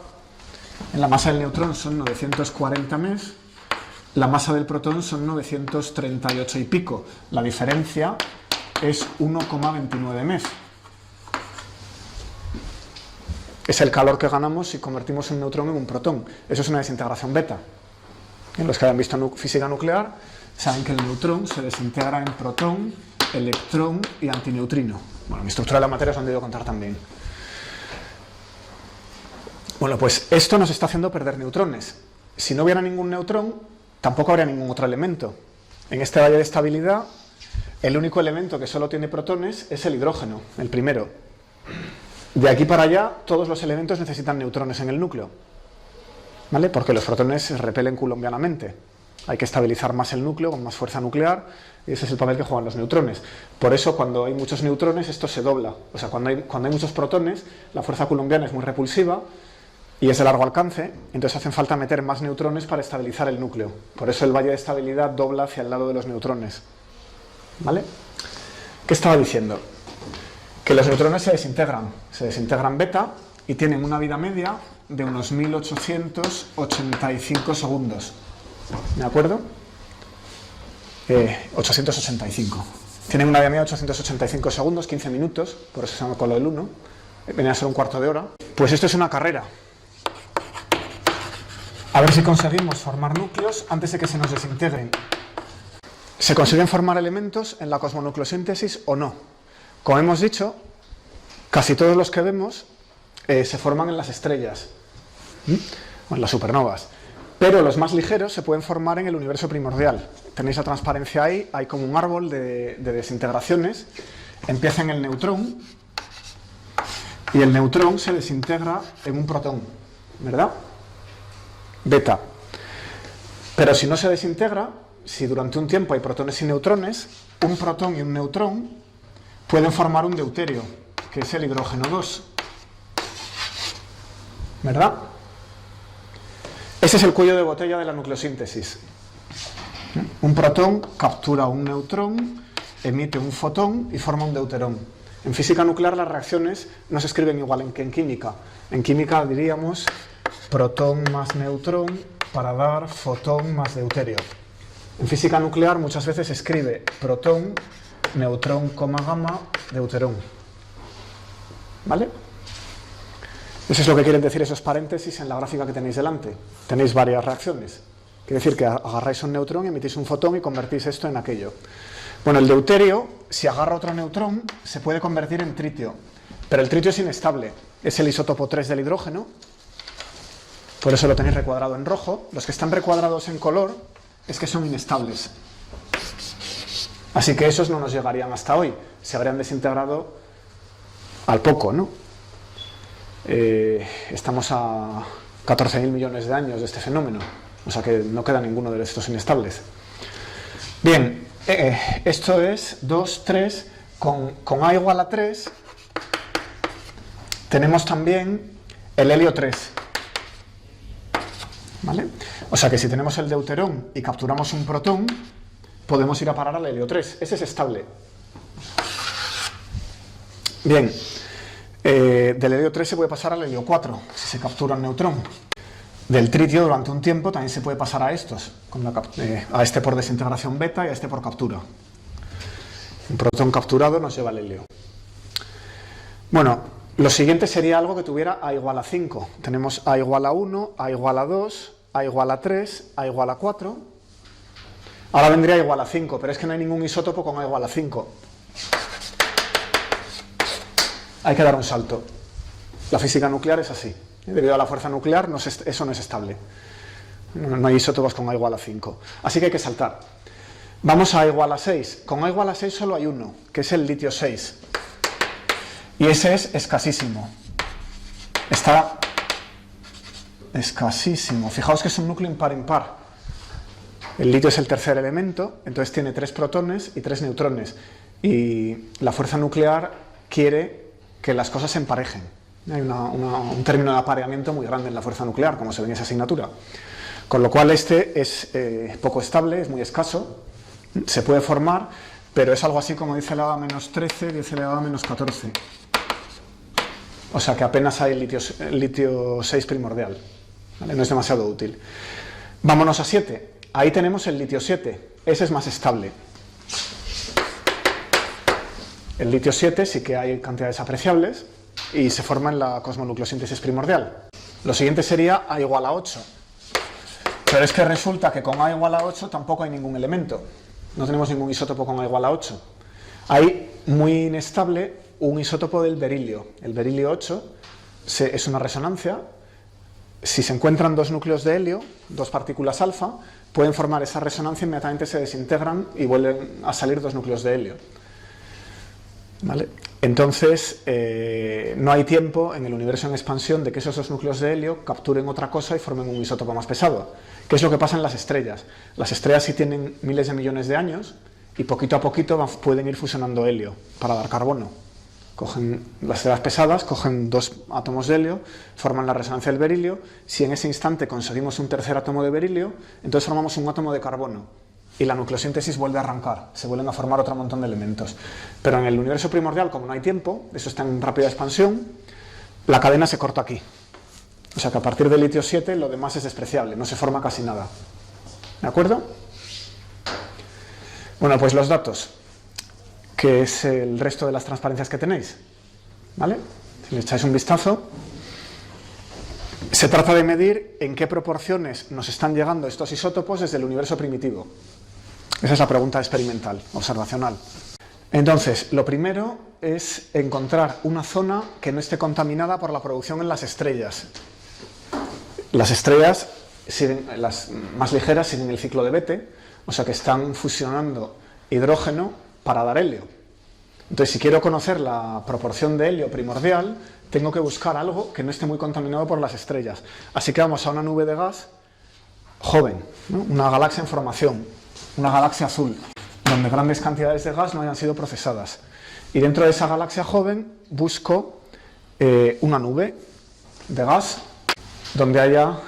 En la masa del neutrón son 940 MeV, la masa del protón son 938 y pico. La diferencia es 1,29 MeV. Es el calor que ganamos si convertimos un neutrón en un protón. Eso es una desintegración beta. Los que hayan visto física nuclear saben que el neutrón se desintegra en protón, electrón y antineutrino. Bueno, en estructura de la materia os han debido contar también. Bueno, pues esto nos está haciendo perder neutrones. Si no hubiera ningún neutrón, tampoco habría ningún otro elemento. En este valle de estabilidad, el único elemento que solo tiene protones es el hidrógeno, el primero. De aquí para allá, todos los elementos necesitan neutrones en el núcleo, ¿vale? Porque los protones se repelen coulombianamente. Hay que estabilizar más el núcleo con más fuerza nuclear y ese es el papel que juegan los neutrones. Por eso, cuando hay muchos neutrones, esto se dobla. O sea, cuando hay muchos protones, la fuerza coulombiana es muy repulsiva y es de largo alcance, entonces hacen falta meter más neutrones para estabilizar el núcleo. Por eso el valle de estabilidad dobla hacia el lado de los neutrones, ¿vale? ¿Qué estaba diciendo? Que los neutrones se desintegran beta y tienen una vida media de unos 1885 segundos. ¿De acuerdo? 885. Tienen una vida media de 885 segundos, 15 minutos, por eso se llama con lo del 1. Venía a ser un cuarto de hora. Pues esto es una carrera. A ver si conseguimos formar núcleos antes de que se nos desintegren. ¿Se consiguen formar elementos en la cosmonucleosíntesis o no? Como hemos dicho, casi todos los que vemos se forman en las estrellas o en las supernovas, pero los más ligeros se pueden formar en el universo primordial. Tenéis la transparencia ahí, hay como un árbol de desintegraciones. Empieza en el neutrón y el neutrón se desintegra en un protón, ¿verdad? Beta. Pero si no se desintegra, si durante un tiempo hay protones y neutrones, un protón y un neutrón pueden formar un deuterio, que es el hidrógeno 2, ¿verdad? Ese es el cuello de botella de la nucleosíntesis. Un protón captura un neutrón, emite un fotón y forma un deuterón. En física nuclear las reacciones no se escriben igual que en química. En química diríamos protón más neutrón para dar fotón más deuterio. En física nuclear muchas veces se escribe protón, neutrón, coma, gamma, deuterón. ¿Vale? Eso es lo que quieren decir esos paréntesis en la gráfica que tenéis delante. Tenéis varias reacciones. Quiere decir que agarráis un neutrón, emitís un fotón y convertís esto en aquello. Bueno, el deuterio, si agarra otro neutrón, se puede convertir en tritio. Pero el tritio es inestable. Es el isótopo 3 del hidrógeno. Por eso lo tenéis recuadrado en rojo. Los que están recuadrados en color es que son inestables. Así que esos no nos llegarían hasta hoy. Se habrían desintegrado al poco, ¿no? Estamos a 14.000 millones de años de este fenómeno. O sea que no queda ninguno de estos inestables. Bien, esto es 2, 3. Con A igual a 3 tenemos también el helio 3. ¿Vale? O sea que si tenemos el deuterón y capturamos un protón, podemos ir a parar al helio 3. Ese es estable. Bien, del helio 3 se puede pasar al helio 4, si se captura un neutrón. Del tritio durante un tiempo también se puede pasar a estos, a este por desintegración beta y a este por captura. Un protón capturado nos lleva al helio. Bueno, lo siguiente sería algo que tuviera A igual a 5. Tenemos A igual a 1, A igual a 2, A igual a 3, A igual a 4. Ahora vendría A igual a 5, pero es que no hay ningún isótopo con A igual a 5. Hay que dar un salto. La física nuclear es así. Debido a la fuerza nuclear, eso no es estable. No hay isótopos con A igual a 5. Así que hay que saltar. Vamos a A igual a 6. Con A igual a 6 solo hay uno, que es el litio 6. Y ese es escasísimo. Está escasísimo. Fijaos que es un núcleo impar-impar. El litio es el tercer elemento, entonces tiene 3 protones y 3 neutrones. Y la fuerza nuclear quiere que las cosas se emparejen. Hay un término de apareamiento muy grande en la fuerza nuclear, como se ve en esa asignatura. Con lo cual este es poco estable, es muy escaso, se puede formar, pero es algo así como 10 elevado a menos 13, 10 elevado a menos 14. O sea que apenas hay litio 6 primordial, ¿vale? No es demasiado útil. Vámonos a 7. Ahí tenemos el litio 7, ese es más estable. El litio 7 sí que hay cantidades apreciables y se forma en la cosmonucleosíntesis primordial. Lo siguiente sería A igual a 8. Pero es que resulta que con A igual a 8 tampoco hay ningún elemento. No tenemos ningún isótopo con A igual a 8. Hay muy inestable un isótopo del berilio. El berilio 8 es una resonancia. Si se encuentran dos núcleos de helio, dos partículas alfa, pueden formar esa resonancia, inmediatamente se desintegran y vuelven a salir dos núcleos de helio. ¿Vale? Entonces, no hay tiempo en el universo en expansión de que esos dos núcleos de helio capturen otra cosa y formen un isótopo más pesado. ¿Qué es lo que pasa en las estrellas? Las estrellas sí tienen miles de millones de años y poquito a poquito pueden ir fusionando helio para dar carbono. Cogen las estrellas pesadas, cogen dos átomos de helio, forman la resonancia del berilio. Si en ese instante conseguimos un tercer átomo de berilio, entonces formamos un átomo de carbono. Y la nucleosíntesis vuelve a arrancar, se vuelven a formar otro montón de elementos. Pero en el universo primordial, como no hay tiempo, eso está en rápida expansión, la cadena se corta aquí. O sea que a partir del litio 7 lo demás es despreciable, no se forma casi nada. ¿De acuerdo? Bueno, pues los datos, que es el resto de las transparencias que tenéis. ¿Vale? Si le echáis un vistazo, se trata de medir en qué proporciones nos están llegando estos isótopos desde el universo primitivo. Esa es la pregunta experimental, observacional. Entonces, lo primero es encontrar una zona que no esté contaminada por la producción en las estrellas. Las estrellas, las más ligeras, siguen el ciclo de Bethe, o sea que están fusionando hidrógeno para dar helio. Entonces, si quiero conocer la proporción de helio primordial, tengo que buscar algo que no esté muy contaminado por las estrellas. Así que vamos a una nube de gas joven, ¿no? Una galaxia en formación, una galaxia azul, donde grandes cantidades de gas no hayan sido procesadas. Y dentro de esa galaxia joven busco una nube de gas donde haya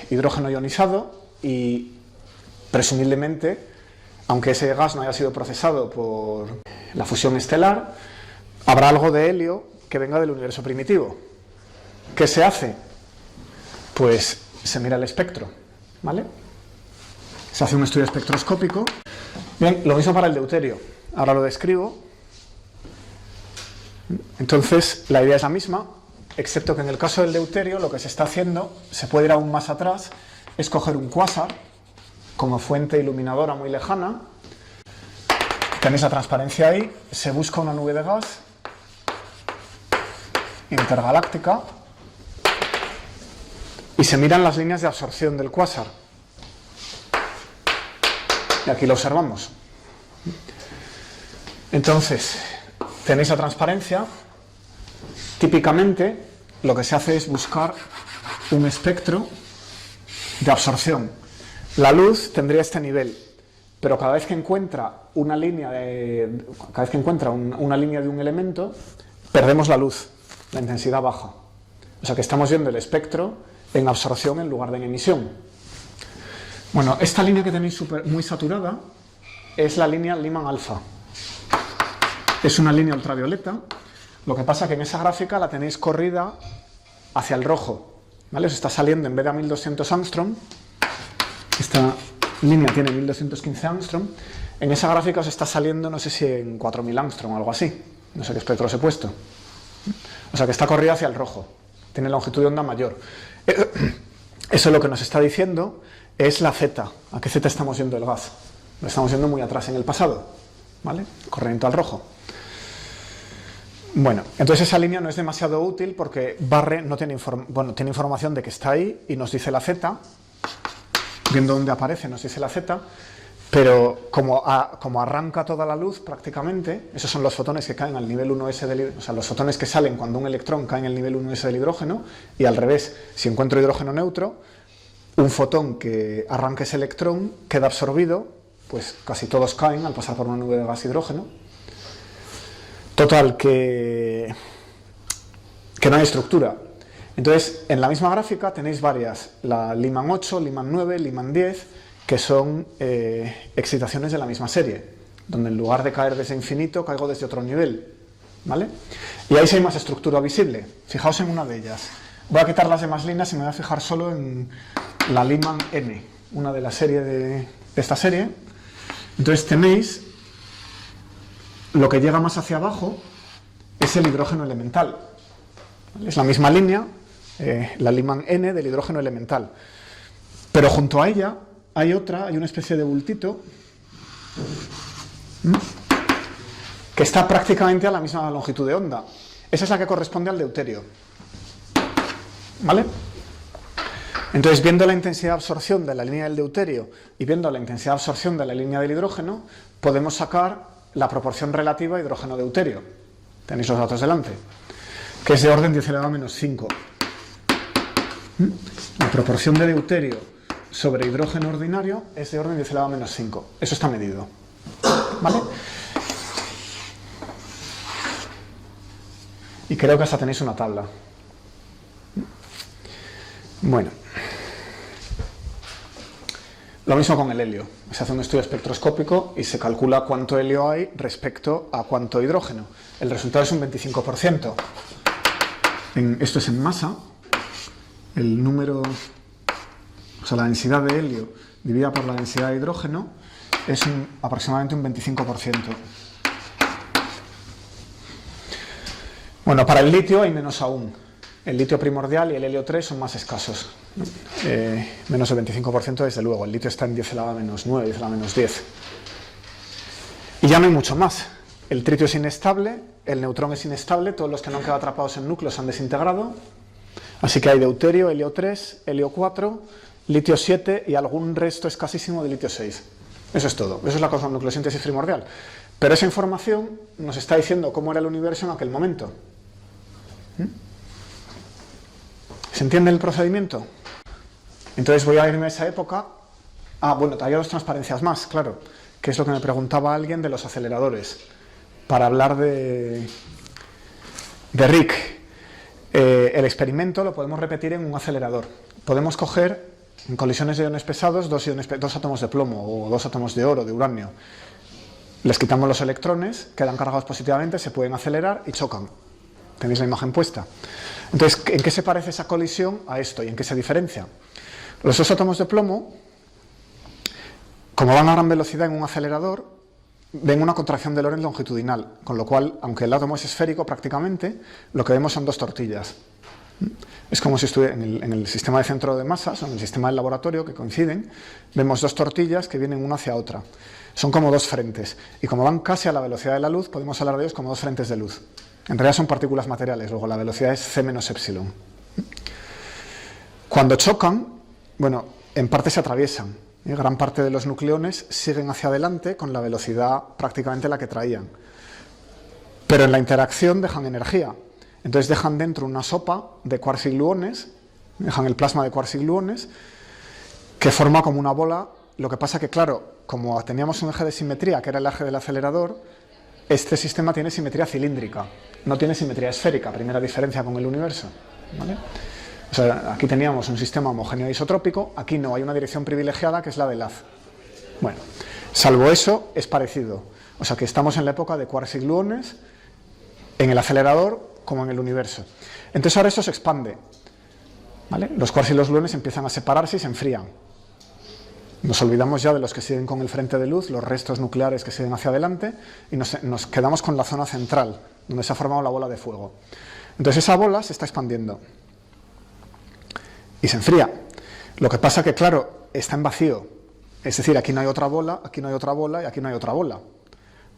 hidrógeno ionizado y presumiblemente, aunque ese gas no haya sido procesado por la fusión estelar, habrá algo de helio que venga del universo primitivo. ¿Qué se hace? Pues se mira el espectro, ¿vale? Se hace un estudio espectroscópico. Bien, lo mismo para el deuterio. Ahora lo describo. Entonces, la idea es la misma, excepto que en el caso del deuterio lo que se está haciendo, se puede ir aún más atrás, es coger un cuásar como fuente iluminadora muy lejana. Tenéis la transparencia ahí, se busca una nube de gas intergaláctica y se miran las líneas de absorción del cuásar. Y aquí lo observamos. Entonces, tenéis la transparencia. Típicamente, lo que se hace es buscar un espectro de absorción. La luz tendría este nivel, pero cada vez que encuentra una línea de un elemento, perdemos la luz, la intensidad baja. O sea que estamos viendo el espectro en absorción en lugar de en emisión. Bueno, esta línea que tenéis muy saturada es la línea Lyman alfa. Es una línea ultravioleta. Lo que pasa es que en esa gráfica la tenéis corrida hacia el rojo, ¿vale? Os está saliendo, en vez de a 1200 Angstrom, esta línea tiene 1215 Angstrom, en esa gráfica os está saliendo, no sé si en 4000 Angstrom o algo así, no sé qué espectro os he puesto. O sea que está corrida hacia el rojo, tiene longitud de onda mayor. Eso lo que nos está diciendo es la Z. ¿A qué Z estamos viendo el gas? Lo estamos viendo muy atrás en el pasado, ¿vale? Corriendo al rojo. Bueno, entonces esa línea no es demasiado útil porque barre, no tiene, tiene información de que está ahí y nos dice la Z, viendo dónde aparece nos dice la Z, pero como arranca toda la luz prácticamente, esos son los fotones que caen al nivel 1s del, o sea, los fotones que salen cuando un electrón cae en el nivel 1s del hidrógeno, y al revés, si encuentro hidrógeno neutro, un fotón que arranque ese electrón queda absorbido, pues casi todos caen al pasar por una nube de gas hidrógeno. Total, que no hay estructura. Entonces, en la misma gráfica tenéis varias, la Lyman 8, Lyman 9, Lyman 10, que son excitaciones de la misma serie, donde en lugar de caer desde infinito, caigo desde otro nivel, ¿vale? Y ahí sí hay más estructura visible. Fijaos en una de ellas. Voy a quitar las demás líneas y me voy a fijar solo en la Lyman N, una de la serie de esta serie. Entonces tenéis lo que llega más hacia abajo es el hidrógeno elemental. ¿Vale? Es la misma línea, la Lyman N del hidrógeno elemental. Pero junto a ella hay una especie de bultito que está prácticamente a la misma longitud de onda. Esa es la que corresponde al deuterio. ¿Vale? Entonces, viendo la intensidad de absorción de la línea del deuterio y viendo la intensidad de absorción de la línea del hidrógeno, podemos sacar la proporción relativa hidrógeno-deuterio. Tenéis los datos delante, que es de orden 10 elevado a menos 5. La proporción de deuterio sobre hidrógeno ordinario es de orden 10 elevado a menos 5. Eso está medido. ¿Vale? Y creo que hasta tenéis una tabla. Bueno. Lo mismo con el helio. Se hace un estudio espectroscópico y se calcula cuánto helio hay respecto a cuánto hidrógeno. El resultado es un 25%. Esto es en masa. El número, o sea, la densidad de helio dividida por la densidad de hidrógeno es aproximadamente un 25%. Bueno, para el litio hay menos aún. el litio primordial y el helio 3 son más escasos. Menos del 25% desde luego. El litio está en 10 elevado a menos 9, 10 elevado a menos 10. Y ya no hay mucho más. El tritio es inestable, el neutrón es inestable, todos los que no han quedado atrapados en núcleos se han desintegrado. Así que hay deuterio, helio 3, helio 4, litio 7 y algún resto escasísimo de litio 6. Eso es todo. Eso es la cosmonucleosíntesis primordial. Pero esa información nos está diciendo cómo era el universo en aquel momento. ¿Se entiende el procedimiento? Entonces voy a irme a esa época. Bueno, hay dos transparencias más, claro, que es lo que me preguntaba alguien de los aceleradores. Para hablar de Rick, el experimento lo podemos repetir en un acelerador. Podemos coger, en colisiones de iones pesados, dos átomos de plomo o dos átomos de oro, de uranio. Les quitamos los electrones, quedan cargados positivamente, se pueden acelerar y chocan. Tenéis la imagen puesta. Entonces, ¿en qué se parece esa colisión a esto y en qué se diferencia? Los dos átomos de plomo, como van a gran velocidad en un acelerador, ven una contracción de Lorentz longitudinal, con lo cual, aunque el átomo es esférico prácticamente, lo que vemos son dos tortillas. Es como si estuviera en el sistema de centro de masas, o en el sistema del laboratorio, que coinciden, vemos dos tortillas que vienen una hacia otra. Son como dos frentes, y como van casi a la velocidad de la luz, podemos hablar de ellos como dos frentes de luz. En realidad son partículas materiales, luego la velocidad es c menos epsilon. Cuando chocan, bueno, en parte se atraviesan. Gran parte de los nucleones siguen hacia adelante con la velocidad prácticamente la que traían. Pero en la interacción dejan energía. Entonces dejan dentro una sopa de quarks y gluones, dejan el plasma de quarks y gluones, que forma como una bola. Lo que pasa que, claro, como teníamos un eje de simetría, que era el eje del acelerador, este sistema tiene simetría cilíndrica, no tiene simetría esférica, primera diferencia con el universo, ¿vale? O sea, aquí teníamos un sistema homogéneo isotrópico, aquí no, hay una dirección privilegiada que es la de Laz. Bueno, salvo eso, es parecido. O sea que estamos en la época de quarks y gluones, en el acelerador como en el universo. Entonces ahora eso se expande, ¿vale? Los quarks y los gluones empiezan a separarse y se enfrían. Nos olvidamos ya de los que siguen con el frente de luz, los restos nucleares que siguen hacia adelante, y nos quedamos con la zona central, donde se ha formado la bola de fuego. Entonces esa bola se está expandiendo y se enfría. Lo que pasa que, claro, está en vacío. Es decir, aquí no hay otra bola, aquí no hay otra bola y aquí no hay otra bola.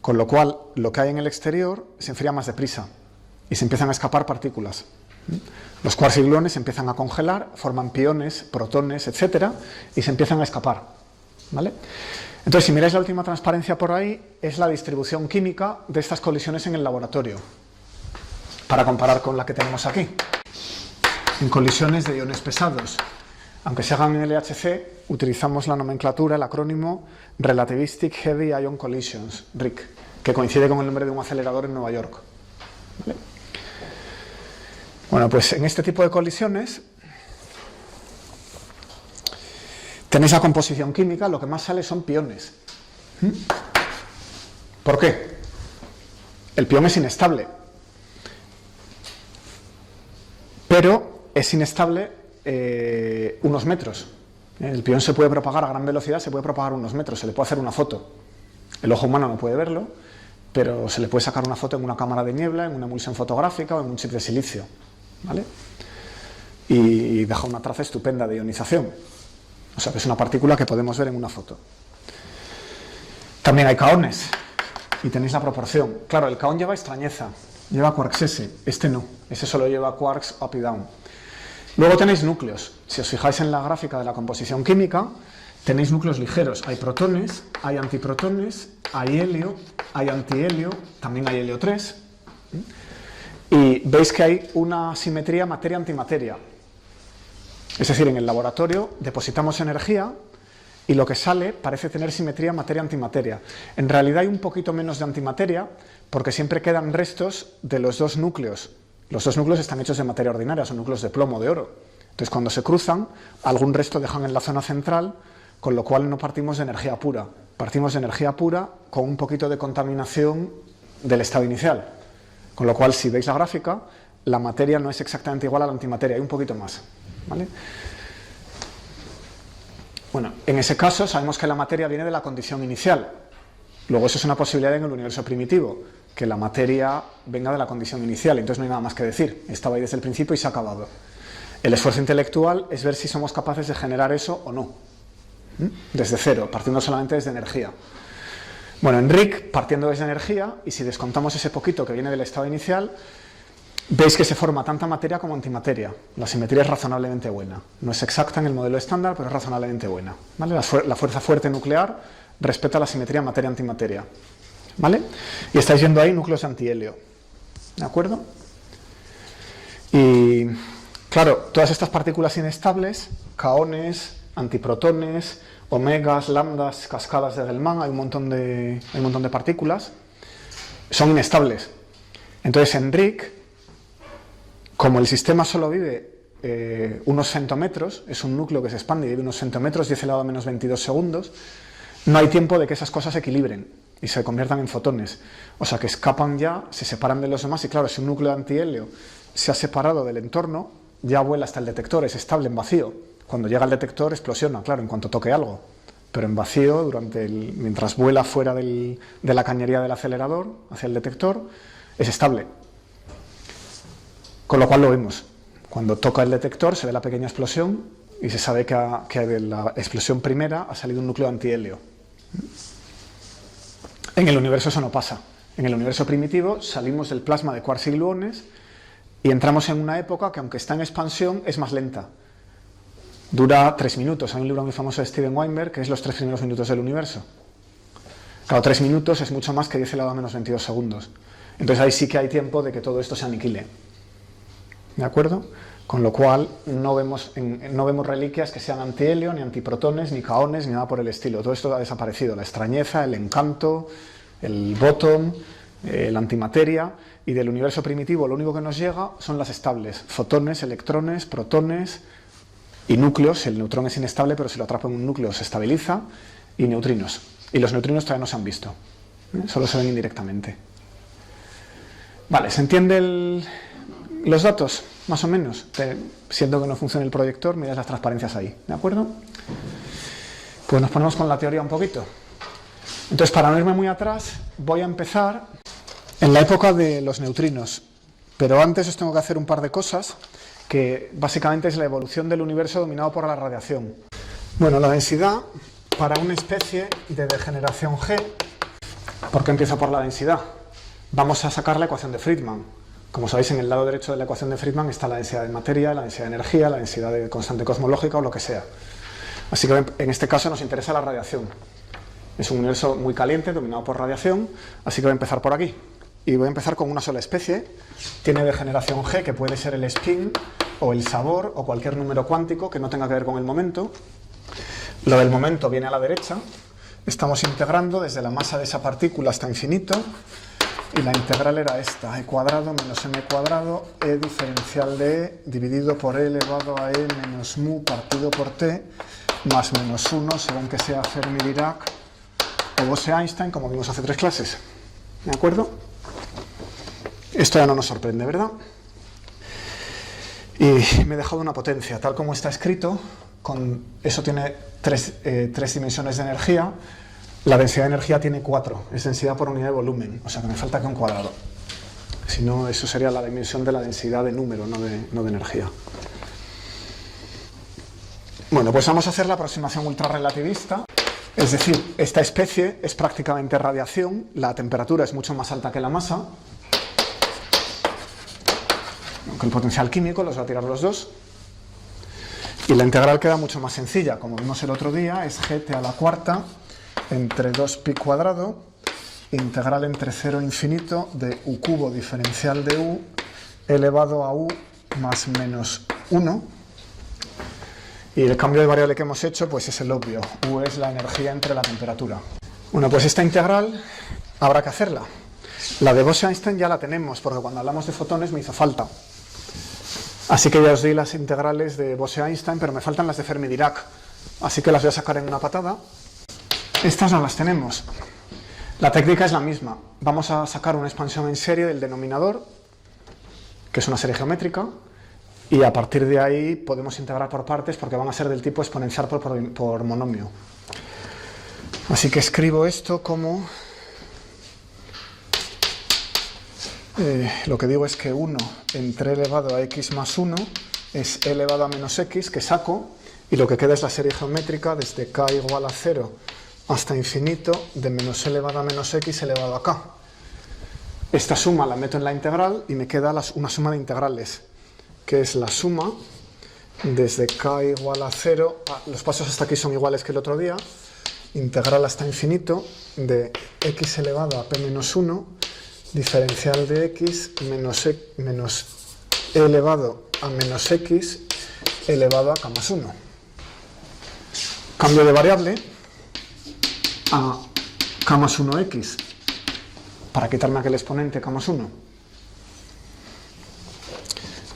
Con lo cual, lo que hay en el exterior se enfría más deprisa y se empiezan a escapar partículas. Los quarks y gluones se empiezan a congelar, forman piones, protones, etcétera, y se empiezan a escapar, ¿vale? Entonces, si miráis la última transparencia por ahí, es la distribución química de estas colisiones en el laboratorio, para comparar con la que tenemos aquí. En colisiones de iones pesados, aunque se hagan en LHC, utilizamos la nomenclatura, el acrónimo Relativistic Heavy Ion Collisions, RHIC, que coincide con el nombre de un acelerador en Nueva York, ¿vale? Bueno, pues en este tipo de colisiones tenéis la composición química, lo que más sale son piones. ¿Por qué? El pión es inestable, pero es inestable unos metros. El pión se puede propagar a gran velocidad, se puede propagar unos metros, se le puede hacer una foto. El ojo humano no puede verlo, pero se le puede sacar una foto en una cámara de niebla, en una emulsión fotográfica o en un chip de silicio, ¿vale? Y deja una traza estupenda de ionización. O sea que es una partícula que podemos ver en una foto. También hay kaones, y tenéis la proporción. Claro, el kaon lleva extrañeza, lleva quarks S, este no, ese solo lleva quarks up y down. Luego tenéis núcleos. Si os fijáis en la gráfica de la composición química, tenéis núcleos ligeros. Hay protones, hay antiprotones, hay helio, hay antihelio, también hay helio 3. Y veis que hay una simetría materia-antimateria. Es decir, en el laboratorio depositamos energía y lo que sale parece tener simetría materia-antimateria. En realidad hay un poquito menos de antimateria porque siempre quedan restos de los dos núcleos. Los dos núcleos están hechos de materia ordinaria, son núcleos de plomo, de oro. Entonces, cuando se cruzan, algún resto dejan en la zona central, con lo cual no partimos de energía pura. Partimos de energía pura con un poquito de contaminación del estado inicial. Con lo cual, si veis la gráfica, la materia no es exactamente igual a la antimateria, hay un poquito más, ¿vale? Bueno, en ese caso sabemos que la materia viene de la condición inicial. Luego eso es una posibilidad en el universo primitivo, que la materia venga de la condición inicial, entonces no hay nada más que decir, estaba ahí desde el principio y se ha acabado. El esfuerzo intelectual es ver si somos capaces de generar eso o no, desde cero, partiendo solamente desde energía. Bueno, en Rick, partiendo desde energía, y si descontamos ese poquito que viene del estado inicial, veis que se forma tanta materia como antimateria. La simetría es razonablemente buena. No es exacta en el modelo estándar, pero es razonablemente buena, ¿vale? La fuerza fuerte nuclear respeta la simetría materia-antimateria, ¿vale? Y estáis viendo ahí núcleos de antihelio, ¿de acuerdo? Y claro, todas estas partículas inestables, kaones, antiprotones, omegas, lambdas, cascadas de Gell-Mann, hay un montón de partículas, son inestables. Entonces en Rick, como el sistema solo vive unos femtometros, es un núcleo que se expande y vive unos femtometros, 10 elevado a menos 22 segundos, no hay tiempo de que esas cosas se equilibren y se conviertan en fotones. O sea que escapan ya, se separan de los demás y claro, si un núcleo de antihelio se ha separado del entorno, ya vuela hasta el detector, es estable en vacío. Cuando llega al detector explosiona, claro, en cuanto toque algo. Pero en vacío, mientras vuela fuera de la cañería del acelerador hacia el detector, es estable. Con lo cual lo vemos. Cuando toca el detector se ve la pequeña explosión y se sabe que de la explosión primera ha salido un núcleo de antihelio. En el universo eso no pasa. En el universo primitivo salimos del plasma de quarks y gluones y entramos en una época que, aunque está en expansión, es más lenta. Dura 3 minutos. Hay un libro muy famoso de Steven Weinberg que es Los 3 primeros minutos del universo. Claro, 3 minutos es mucho más que 10 elevado a menos 22 segundos. Entonces ahí sí que hay tiempo de que todo esto se aniquile. ¿De acuerdo? Con lo cual no vemos reliquias que sean antihelio, ni antiprotones, ni kaones, ni nada por el estilo. Todo esto ha desaparecido. La extrañeza, el encanto, el bottom, la antimateria. Y del universo primitivo lo único que nos llega son las estables. Fotones, electrones, protones y núcleos. El neutrón es inestable, pero si lo atrapa en un núcleo se estabiliza. Y neutrinos. Y los neutrinos todavía no se han visto. Solo se ven indirectamente. Vale, ¿se entiende los datos? Más o menos. Siendo que no funciona el proyector, miráis las transparencias ahí. ¿De acuerdo? Pues nos ponemos con la teoría un poquito. Entonces, para no irme muy atrás, voy a empezar en la época de los neutrinos. Pero antes os tengo que hacer un par de cosas, que básicamente es la evolución del universo dominado por la radiación. Bueno, la densidad para una especie de degeneración G, ¿por qué empiezo por la densidad? Vamos a sacar la ecuación de Friedmann. Como sabéis, en el lado derecho de la ecuación de Friedmann está la densidad de materia, la densidad de energía, la densidad de constante cosmológica o lo que sea. Así que en este caso nos interesa la radiación. Es un universo muy caliente, dominado por radiación, así que voy a empezar por aquí. Y voy a empezar con una sola especie. Tiene degeneración G, que puede ser el spin, o el sabor, o cualquier número cuántico que no tenga que ver con el momento. Lo del momento viene a la derecha. Estamos integrando desde la masa de esa partícula hasta infinito. Y la integral era esta, e cuadrado menos m cuadrado, e diferencial de e dividido por e elevado a e menos mu partido por t, más menos 1, según que sea Fermi-Dirac o Bose-Einstein, como vimos hace 3 clases. ¿De acuerdo? Esto ya no nos sorprende, ¿verdad? Y me he dejado una potencia, tal como está escrito, eso tiene 3 dimensiones de energía. La densidad de energía tiene 4, es densidad por unidad de volumen, o sea que me falta que un cuadrado. Si no, eso sería la dimensión de la densidad de número, no de energía. Bueno, pues vamos a hacer la aproximación ultrarrelativista. Es decir, esta especie es prácticamente radiación, la temperatura es mucho más alta que la masa, aunque el potencial químico los va a tirar los dos. Y la integral queda mucho más sencilla, como vimos el otro día, es gt a la cuarta entre 2pi cuadrado, integral entre 0 e infinito de u cubo diferencial de u elevado a u más menos 1. Y el cambio de variable que hemos hecho pues es el obvio, u es la energía entre la temperatura. Bueno, pues esta integral habrá que hacerla. La de Bose-Einstein ya la tenemos, porque cuando hablamos de fotones me hizo falta. Así que ya os di las integrales de Bose-Einstein, pero me faltan las de Fermi-Dirac. Así que las voy a sacar en una patada. Estas no las tenemos. La técnica es la misma. Vamos a sacar una expansión en serie del denominador, que es una serie geométrica, y a partir de ahí podemos integrar por partes porque van a ser del tipo exponencial por monomio. Así que escribo esto como lo que digo es que 1 entre e elevado a x más 1 es e elevado a menos x, que saco, y lo que queda es la serie geométrica desde k igual a 0 hasta infinito de menos e elevado a menos x elevado a k. Esta suma la meto en la integral y me queda una suma de integrales, que es la suma desde k igual a 0, los pasos hasta aquí son iguales que el otro día, integral hasta infinito de x elevado a p menos 1, diferencial de x menos e elevado a menos x elevado a k más 1. Cambio de variable a k más 1x para quitarme aquel exponente k más 1.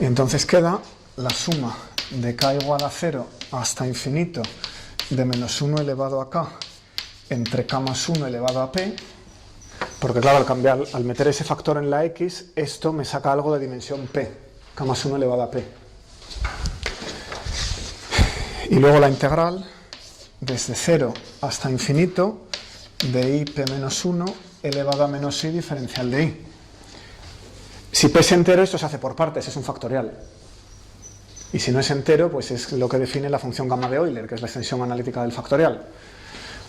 Y entonces queda la suma de k igual a 0 hasta infinito de menos 1 elevado a k entre k más 1 elevado a p, porque claro, al meter ese factor en la x, esto me saca algo de dimensión p, k más 1 elevado a p. Y luego la integral desde 0 hasta infinito de i p menos 1 elevado a menos i diferencial de i. Si p es entero, esto se hace por partes, es un factorial. Y si no es entero, pues es lo que define la función gamma de Euler, que es la extensión analítica del factorial.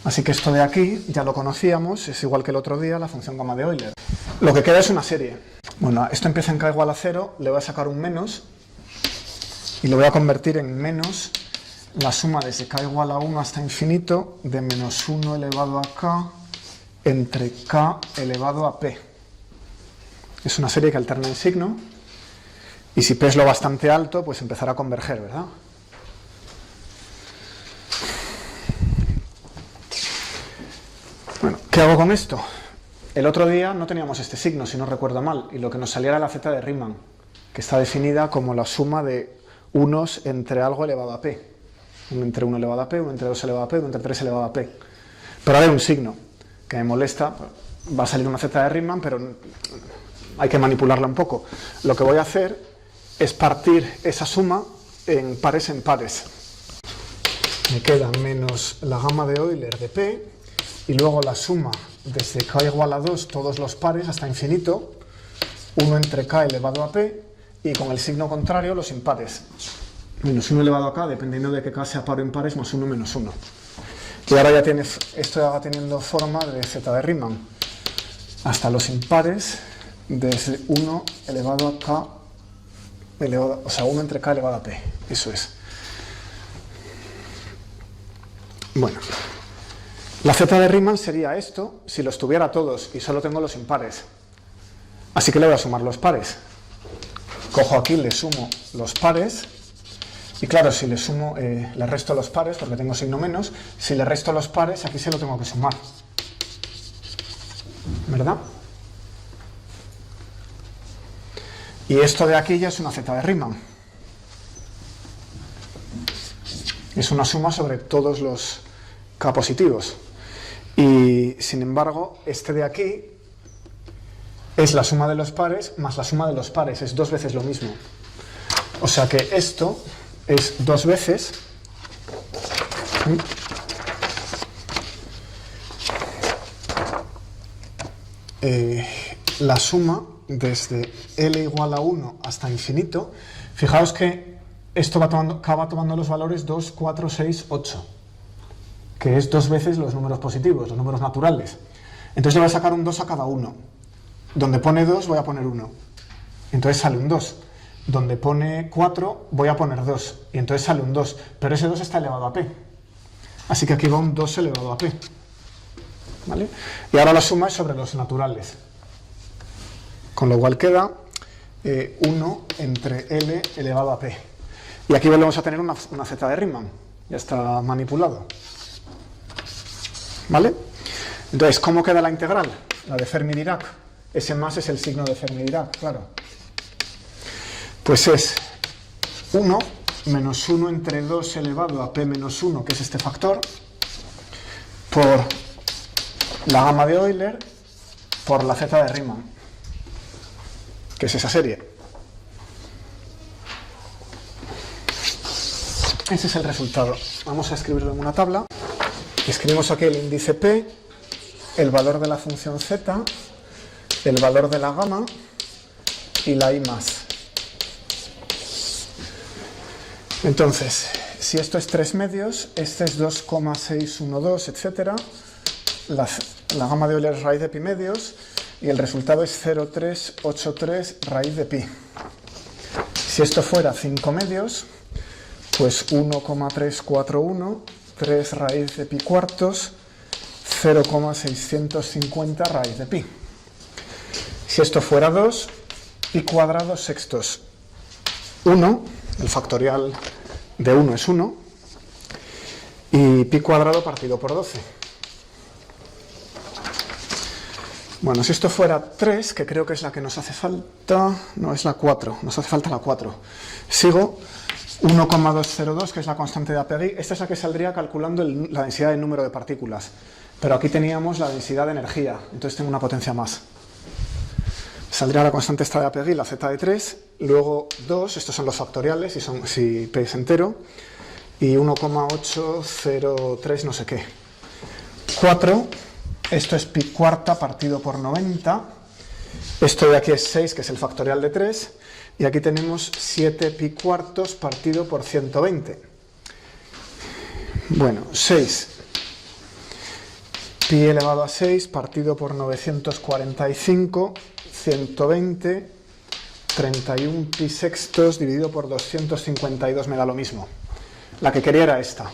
Así que esto de aquí ya lo conocíamos, es igual que el otro día, la función gamma de Euler. Lo que queda es una serie. Bueno, esto empieza en k igual a 0, le voy a sacar un menos y lo voy a convertir en menos la suma desde k igual a 1 hasta infinito de menos 1 elevado a k entre k elevado a p. Es una serie que alterna en signo y si p es lo bastante alto, pues empezará a converger, ¿verdad? Bueno, ¿qué hago con esto? El otro día no teníamos este signo, si no recuerdo mal, y lo que nos salía era la z de Riemann, que está definida como la suma de unos entre algo elevado a p. Uno entre 1 elevado a p, uno entre 2 elevado a p, uno entre 3 elevado a p. Pero ahora hay un signo que me molesta, va a salir una z de Riemann, pero hay que manipularla un poco. Lo que voy a hacer es partir esa suma en pares. Me queda menos la gamma de Euler de p, y luego la suma desde k igual a 2, todos los pares hasta infinito, 1 entre k elevado a p, y con el signo contrario los impares. Menos 1 elevado a k, dependiendo de que k sea par o impares, más 1 menos 1. Y ahora ya esto ya va teniendo forma de z de Riemann. Hasta los impares, desde 1 elevado a k, o sea, 1 entre k elevado a p. Eso es. Bueno. La z de Riemann sería esto si los tuviera todos y solo tengo los impares. Así que le voy a sumar los pares. Cojo aquí, le sumo los pares. Y claro, si le sumo, le resto los pares, porque tengo signo menos. Si le resto los pares, aquí se lo tengo que sumar. ¿Verdad? Y esto de aquí ya es una z de Riemann. Es una suma sobre todos los k positivos. Y, sin embargo, este de aquí es la suma de los pares más la suma de los pares. Es 2 veces lo mismo. O sea que esto es 2 veces la suma desde L igual a 1 hasta infinito. Fijaos que esto acaba tomando los valores 2, 4, 6, 8. Que es 2 veces los números positivos, los números naturales. Entonces le voy a sacar un 2 a cada uno. Donde pone 2 voy a poner 1. Entonces sale un 2. Donde pone 4 voy a poner 2. Y entonces sale un 2. Pero ese 2 está elevado a p. Así que aquí va un 2 elevado a p. ¿Vale? Y ahora la suma es sobre los naturales. Con lo cual queda 1 entre L elevado a p. Y aquí volvemos a tener una z de Riemann. Ya está manipulado. ¿Vale? Entonces, ¿cómo queda la integral? La de Fermi-Dirac. Ese más es el signo de Fermi-Dirac, claro. Pues es 1 menos 1 entre 2 elevado a p menos 1, que es este factor, por la gamma de Euler, por la z de Riemann, que es esa serie. Ese es el resultado. Vamos a escribirlo en una tabla. Escribimos aquí el índice P, el valor de la función Z, el valor de la gamma y la I más. Entonces, si esto es 3 medios, este es 2,612, etc. La gama de Euler es raíz de pi medios y el resultado es 0,383 raíz de pi. Si esto fuera 5 medios, pues 1,341, 3 raíz de pi cuartos, 0,650 raíz de pi. Si esto fuera 2, pi cuadrado sextos. 1, el factorial de 1 es 1, y pi cuadrado partido por 12. Bueno, si esto fuera 3, que creo que es la que nos hace falta, no, es la 4, nos hace falta la 4. Sigo, 1,202, que es la constante de Apéguy, esta es la que saldría calculando la densidad del número de partículas, pero aquí teníamos la densidad de energía, entonces tengo una potencia más. Saldría la constante esta de Apéguy, la z de 3, luego 2, estos son los factoriales, si P es entero, y 1,803 no sé qué. 4, esto es pi cuarta partido por 90, esto de aquí es 6, que es el factorial de 3, y aquí tenemos 7 pi cuartos partido por 120. Bueno, 6 pi elevado a 6 partido por 945, 120, 31 pi sextos dividido por 252 me da lo mismo. La que quería era esta.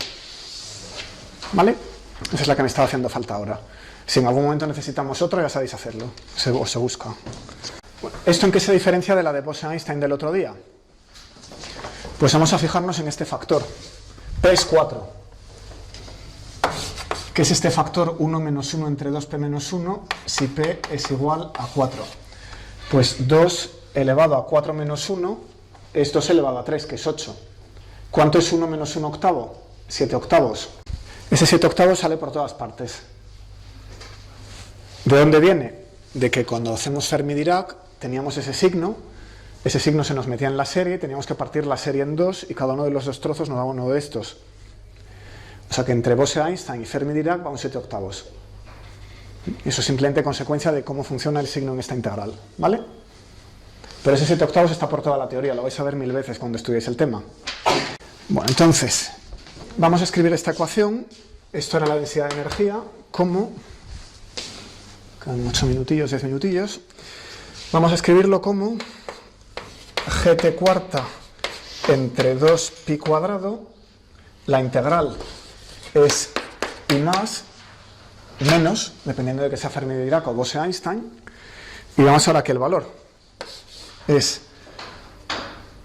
¿Vale? Esa es la que me estaba haciendo falta ahora. Si en algún momento necesitamos otra, ya sabéis hacerlo. Se busca. Bueno, ¿esto en qué se diferencia de la de Bose-Einstein del otro día? Pues vamos a fijarnos en este factor. P es 4. ¿Qué es este factor 1 menos 1 entre 2p menos 1 si P es igual a 4? Pues 2 elevado a 4 menos 1 es 2 elevado a 3, que es 8. ¿Cuánto es 1 menos 1 octavo? 7 octavos. Ese 7 octavos sale por todas partes. ¿De dónde viene? De que cuando hacemos Fermi-Dirac teníamos ese signo se nos metía en la serie, teníamos que partir la serie en dos y cada uno de los dos trozos nos daba uno de estos. O sea que entre Bose-Einstein y Fermi-Dirac va un 7 octavos. Eso es simplemente consecuencia de cómo funciona el signo en esta integral, ¿vale? Pero ese 7 octavos está por toda la teoría, lo vais a ver 1000 veces cuando estudiéis el tema. Bueno, entonces, vamos a escribir esta ecuación. Esto era la densidad de energía, como... Quedan 8 minutillos, 10 minutillos. Vamos a escribirlo como gt cuarta entre 2 pi cuadrado. La integral es I más, menos, dependiendo de que sea Fermi-Dirac o Bose-Einstein. Y vamos ahora que el valor es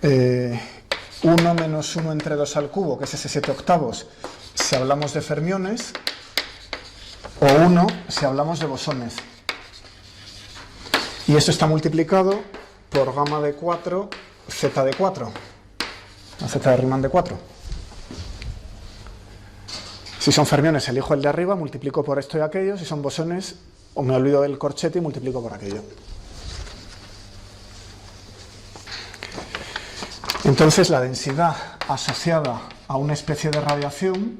1 menos 1 entre 2 al cubo, que es ese 7 octavos, si hablamos de fermiones, o 1 si hablamos de bosones. Y esto está multiplicado por gamma de 4, z de 4, la z de Riemann de 4. Si son fermiones, elijo el de arriba, multiplico por esto y aquello. Si son bosones, o me olvido del corchete y multiplico por aquello. Entonces, la densidad asociada a una especie de radiación,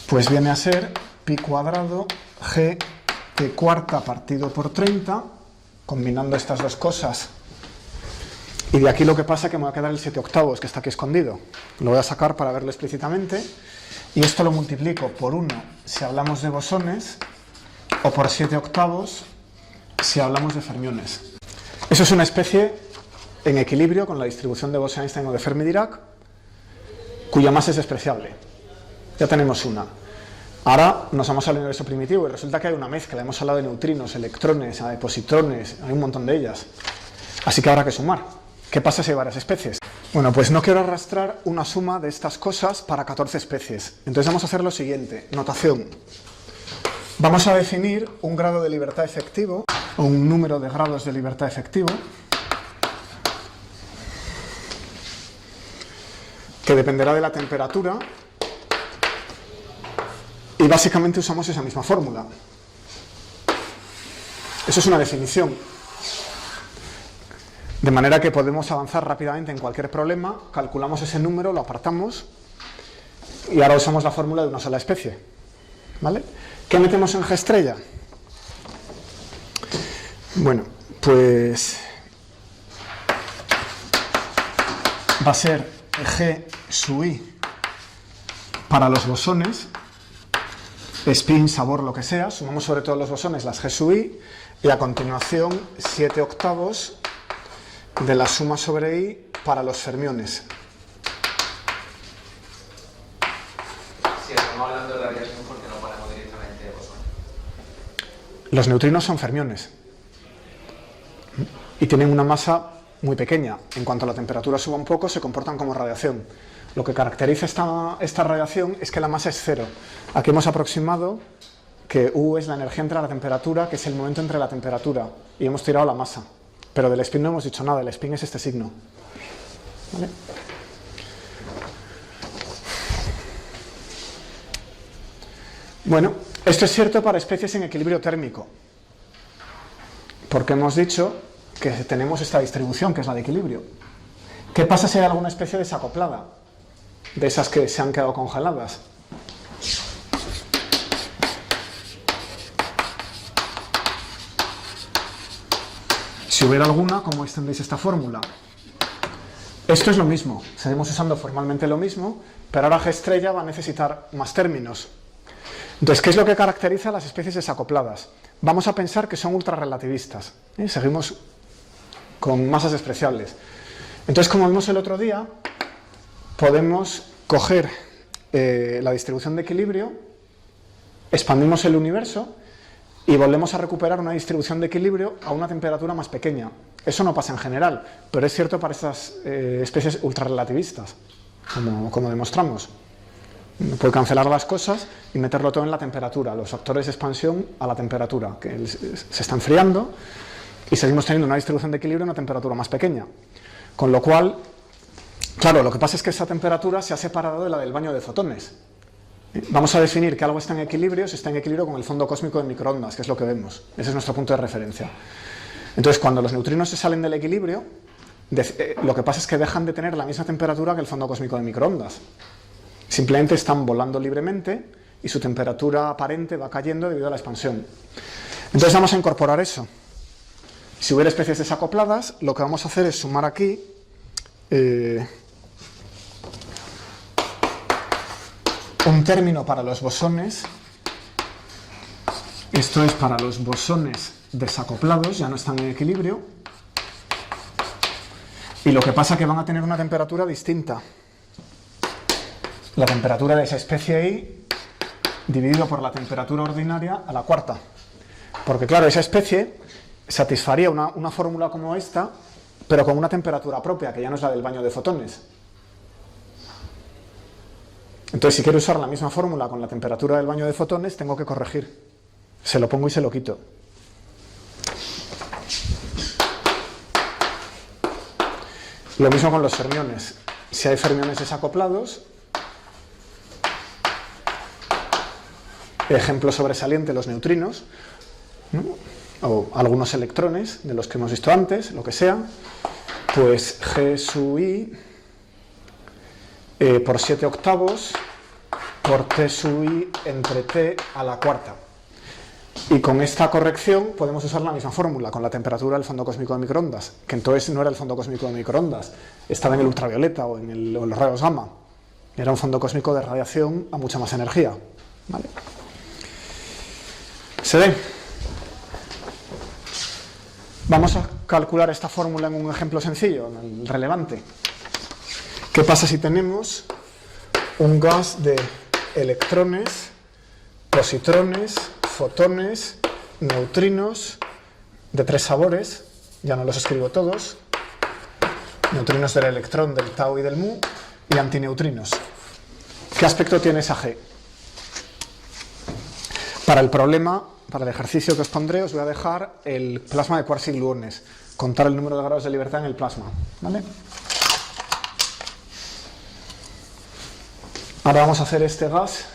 pues viene a ser pi cuadrado g de cuarta partido por 30, combinando estas dos cosas. Y de aquí lo que pasa es que me va a quedar el 7 octavos, que está aquí escondido. Lo voy a sacar para verlo explícitamente. Y esto lo multiplico por 1 si hablamos de bosones, o por 7 octavos si hablamos de fermiones. Eso es una especie en equilibrio con la distribución de Bose-Einstein o de Fermi-Dirac, cuya masa es despreciable. Ya tenemos una. Ahora nos vamos al universo primitivo y resulta que hay una mezcla. Hemos hablado de neutrinos, electrones, de positrones, hay un montón de ellas. Así que habrá que sumar. ¿Qué pasa si hay varias especies? Bueno, pues no quiero arrastrar una suma de estas cosas para 14 especies. Entonces vamos a hacer lo siguiente. Notación. Vamos a definir un grado de libertad efectivo, o un número de grados de libertad efectivo, que dependerá de la temperatura, y básicamente usamos esa misma fórmula. Eso es una definición. De manera que podemos avanzar rápidamente en cualquier problema, calculamos ese número, lo apartamos, y ahora usamos la fórmula de una sola especie. ¿Vale? ¿Qué metemos en G estrella? Bueno, pues va a ser G sub I para los bosones, spin, sabor, lo que sea, sumamos sobre todos los bosones las G sub I, y a continuación 7 octavos de la suma sobre I para los fermiones. Si estamos hablando de radiación, ¿por qué no ponemos directamente bosones? Los neutrinos son fermiones y tienen una masa muy pequeña. En cuanto la temperatura suba un poco, se comportan como radiación. Lo que caracteriza esta radiación es que la masa es cero. Aquí hemos aproximado que U es la energía entre la temperatura, que es el momento entre la temperatura, y hemos tirado la masa. Pero del spin no hemos dicho nada, el spin es este signo. ¿Vale? Bueno, esto es cierto para especies en equilibrio térmico, porque hemos dicho que tenemos esta distribución, que es la de equilibrio. ¿Qué pasa si hay alguna especie desacoplada? De esas que se han quedado congeladas. Si hubiera alguna, ¿cómo extendéis esta fórmula? Esto es lo mismo, seguimos usando formalmente lo mismo, pero ahora G estrella va a necesitar más términos. Entonces, ¿qué es lo que caracteriza a las especies desacopladas? Vamos a pensar que son ultrarrelativistas, ¿eh? Seguimos con masas despreciables. Entonces, como vimos el otro día, podemos coger la distribución de equilibrio, expandimos el universo y volvemos a recuperar una distribución de equilibrio a una temperatura más pequeña. Eso no pasa en general, pero es cierto para estas especies ultrarrelativistas, como demostramos. Puede cancelar las cosas y meterlo todo en la temperatura, los factores de expansión a la temperatura, que se está enfriando, y seguimos teniendo una distribución de equilibrio a una temperatura más pequeña. Con lo cual, claro, lo que pasa es que esa temperatura se ha separado de la del baño de fotones. Vamos a definir que algo está en equilibrio si está en equilibrio con el fondo cósmico de microondas, que es lo que vemos. Ese es nuestro punto de referencia. Entonces, cuando los neutrinos se salen del equilibrio, lo que pasa es que dejan de tener la misma temperatura que el fondo cósmico de microondas. Simplemente están volando libremente y su temperatura aparente va cayendo debido a la expansión. Entonces vamos a incorporar eso. Si hubiera especies desacopladas, lo que vamos a hacer es sumar aquí un término para los bosones. Esto es para los bosones desacoplados, ya no están en equilibrio. Y lo que pasa es que van a tener una temperatura distinta. La temperatura de esa especie I dividido por la temperatura ordinaria a la cuarta. Porque claro, esa especie satisfaría una fórmula como esta, pero con una temperatura propia, que ya no es la del baño de fotones. Entonces, si quiero usar la misma fórmula con la temperatura del baño de fotones, tengo que corregir. Se lo pongo y se lo quito. Lo mismo con los fermiones. Si hay fermiones desacoplados, ejemplo sobresaliente, los neutrinos, ¿no? O algunos electrones, de los que hemos visto antes, lo que sea, pues G sub I por 7 octavos por T sub I entre T a la cuarta. Y con esta corrección podemos usar la misma fórmula, con la temperatura del fondo cósmico de microondas, que entonces no era el fondo cósmico de microondas, estaba en el ultravioleta o en los rayos gamma. Era un fondo cósmico de radiación a mucha más energía. ¿Vale? ¿Se ve? Vamos a calcular esta fórmula en un ejemplo sencillo, en el relevante. ¿Qué pasa si tenemos un gas de electrones, positrones, fotones, neutrinos de 3 sabores? Ya no los escribo todos. Neutrinos del electrón, del tau y del mu, y antineutrinos. ¿Qué aspecto tiene esa G? Para el problema, para el ejercicio que os pondré, os voy a dejar el plasma de quarks y gluones, contar el número de grados de libertad en el plasma, ¿vale? Ahora vamos a hacer este gas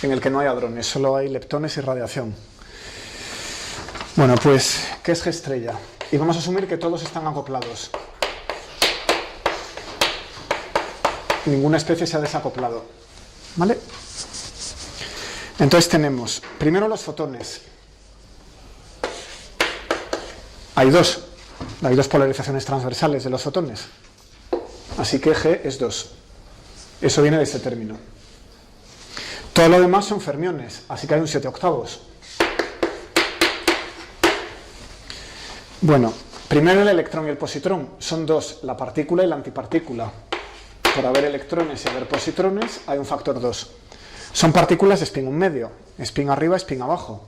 en el que no hay hadrones, solo hay leptones y radiación. Bueno, pues, ¿qué es G estrella? Y vamos a asumir que todos están acoplados. Ninguna especie se ha desacoplado, ¿vale? Entonces tenemos, primero los fotones. hay dos polarizaciones transversales de los fotones. Así que G es 2. Eso viene de este término. Todo lo demás son fermiones, así que hay un 7/8. Bueno, primero el electrón y el positrón. Son dos, la partícula y la antipartícula. Por haber electrones y haber positrones, hay un factor 2. Son partículas de spin 1/2. Spin arriba, spin abajo.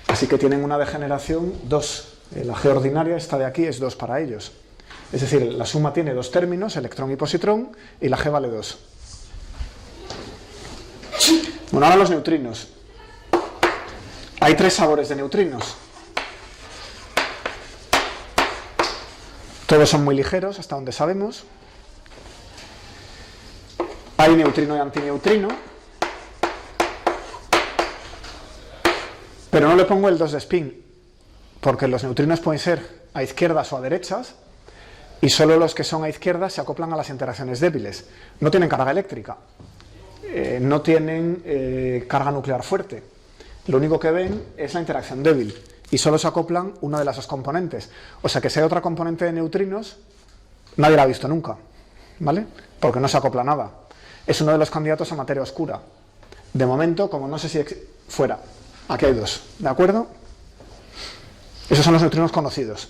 Así que tienen una degeneración 2. La G ordinaria, esta de aquí, es 2 para ellos. Es decir, la suma tiene dos términos, electrón y positrón, y la G vale 2. Bueno, ahora los neutrinos. Hay 3 sabores de neutrinos. Todos son muy ligeros, hasta donde sabemos. Hay neutrino y antineutrino. Pero no le pongo el 2 de spin, porque los neutrinos pueden ser a izquierdas o a derechas, y solo los que son a izquierdas se acoplan a las interacciones débiles. No tienen carga eléctrica, no tienen carga nuclear fuerte. Lo único que ven es la interacción débil, y solo se acoplan una de las dos componentes. O sea que si hay otra componente de neutrinos, nadie la ha visto nunca, ¿vale? Porque no se acopla nada. Es uno de los candidatos a materia oscura. De momento, como no sé si fuera, aquí hay 2, ¿de acuerdo? Esos son los neutrinos conocidos.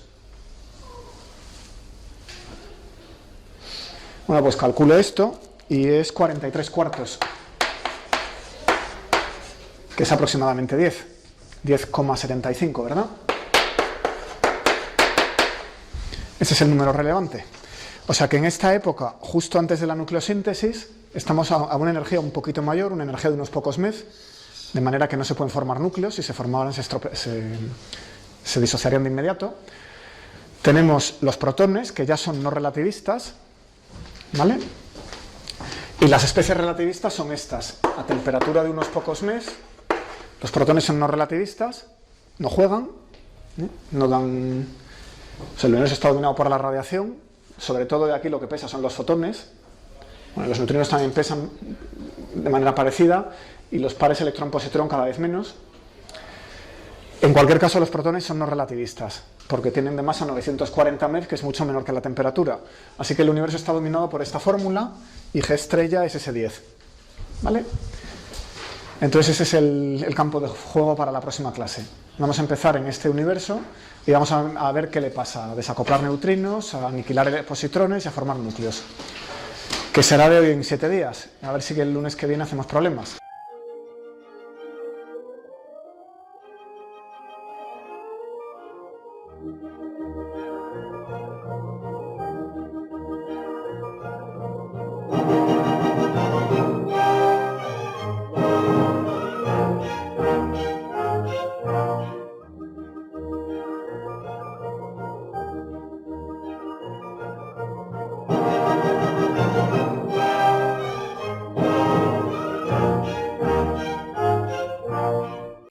Bueno, pues calculo esto y es 43/4, que es aproximadamente 10. 10,75, ¿verdad? Ese es el número relevante. O sea que en esta época, justo antes de la nucleosíntesis, estamos a una energía un poquito mayor, una energía de unos pocos MeV, de manera que no se pueden formar núcleos, si se formaran se disociarían de inmediato. Tenemos los protones, que ya son no relativistas, ¿vale? Y las especies relativistas son estas, a temperatura de unos pocos MeV. Los protones son no relativistas, no juegan, no dan... O sea, el universo está dominado por la radiación, sobre todo de aquí lo que pesa son los fotones. Bueno, los neutrinos también pesan de manera parecida, y los pares electrón-positrón cada vez menos. En cualquier caso, los protones son no relativistas, porque tienen de masa 940 MeV, que es mucho menor que la temperatura. Así que el universo está dominado por esta fórmula, y G estrella es ese 10. ¿Vale? Entonces ese es el campo de juego para la próxima clase. Vamos a empezar en este universo y vamos a ver qué le pasa, a desacoplar neutrinos, a aniquilar positrones y a formar núcleos. Que será de hoy en 7 días. A ver si el lunes que viene hacemos problemas.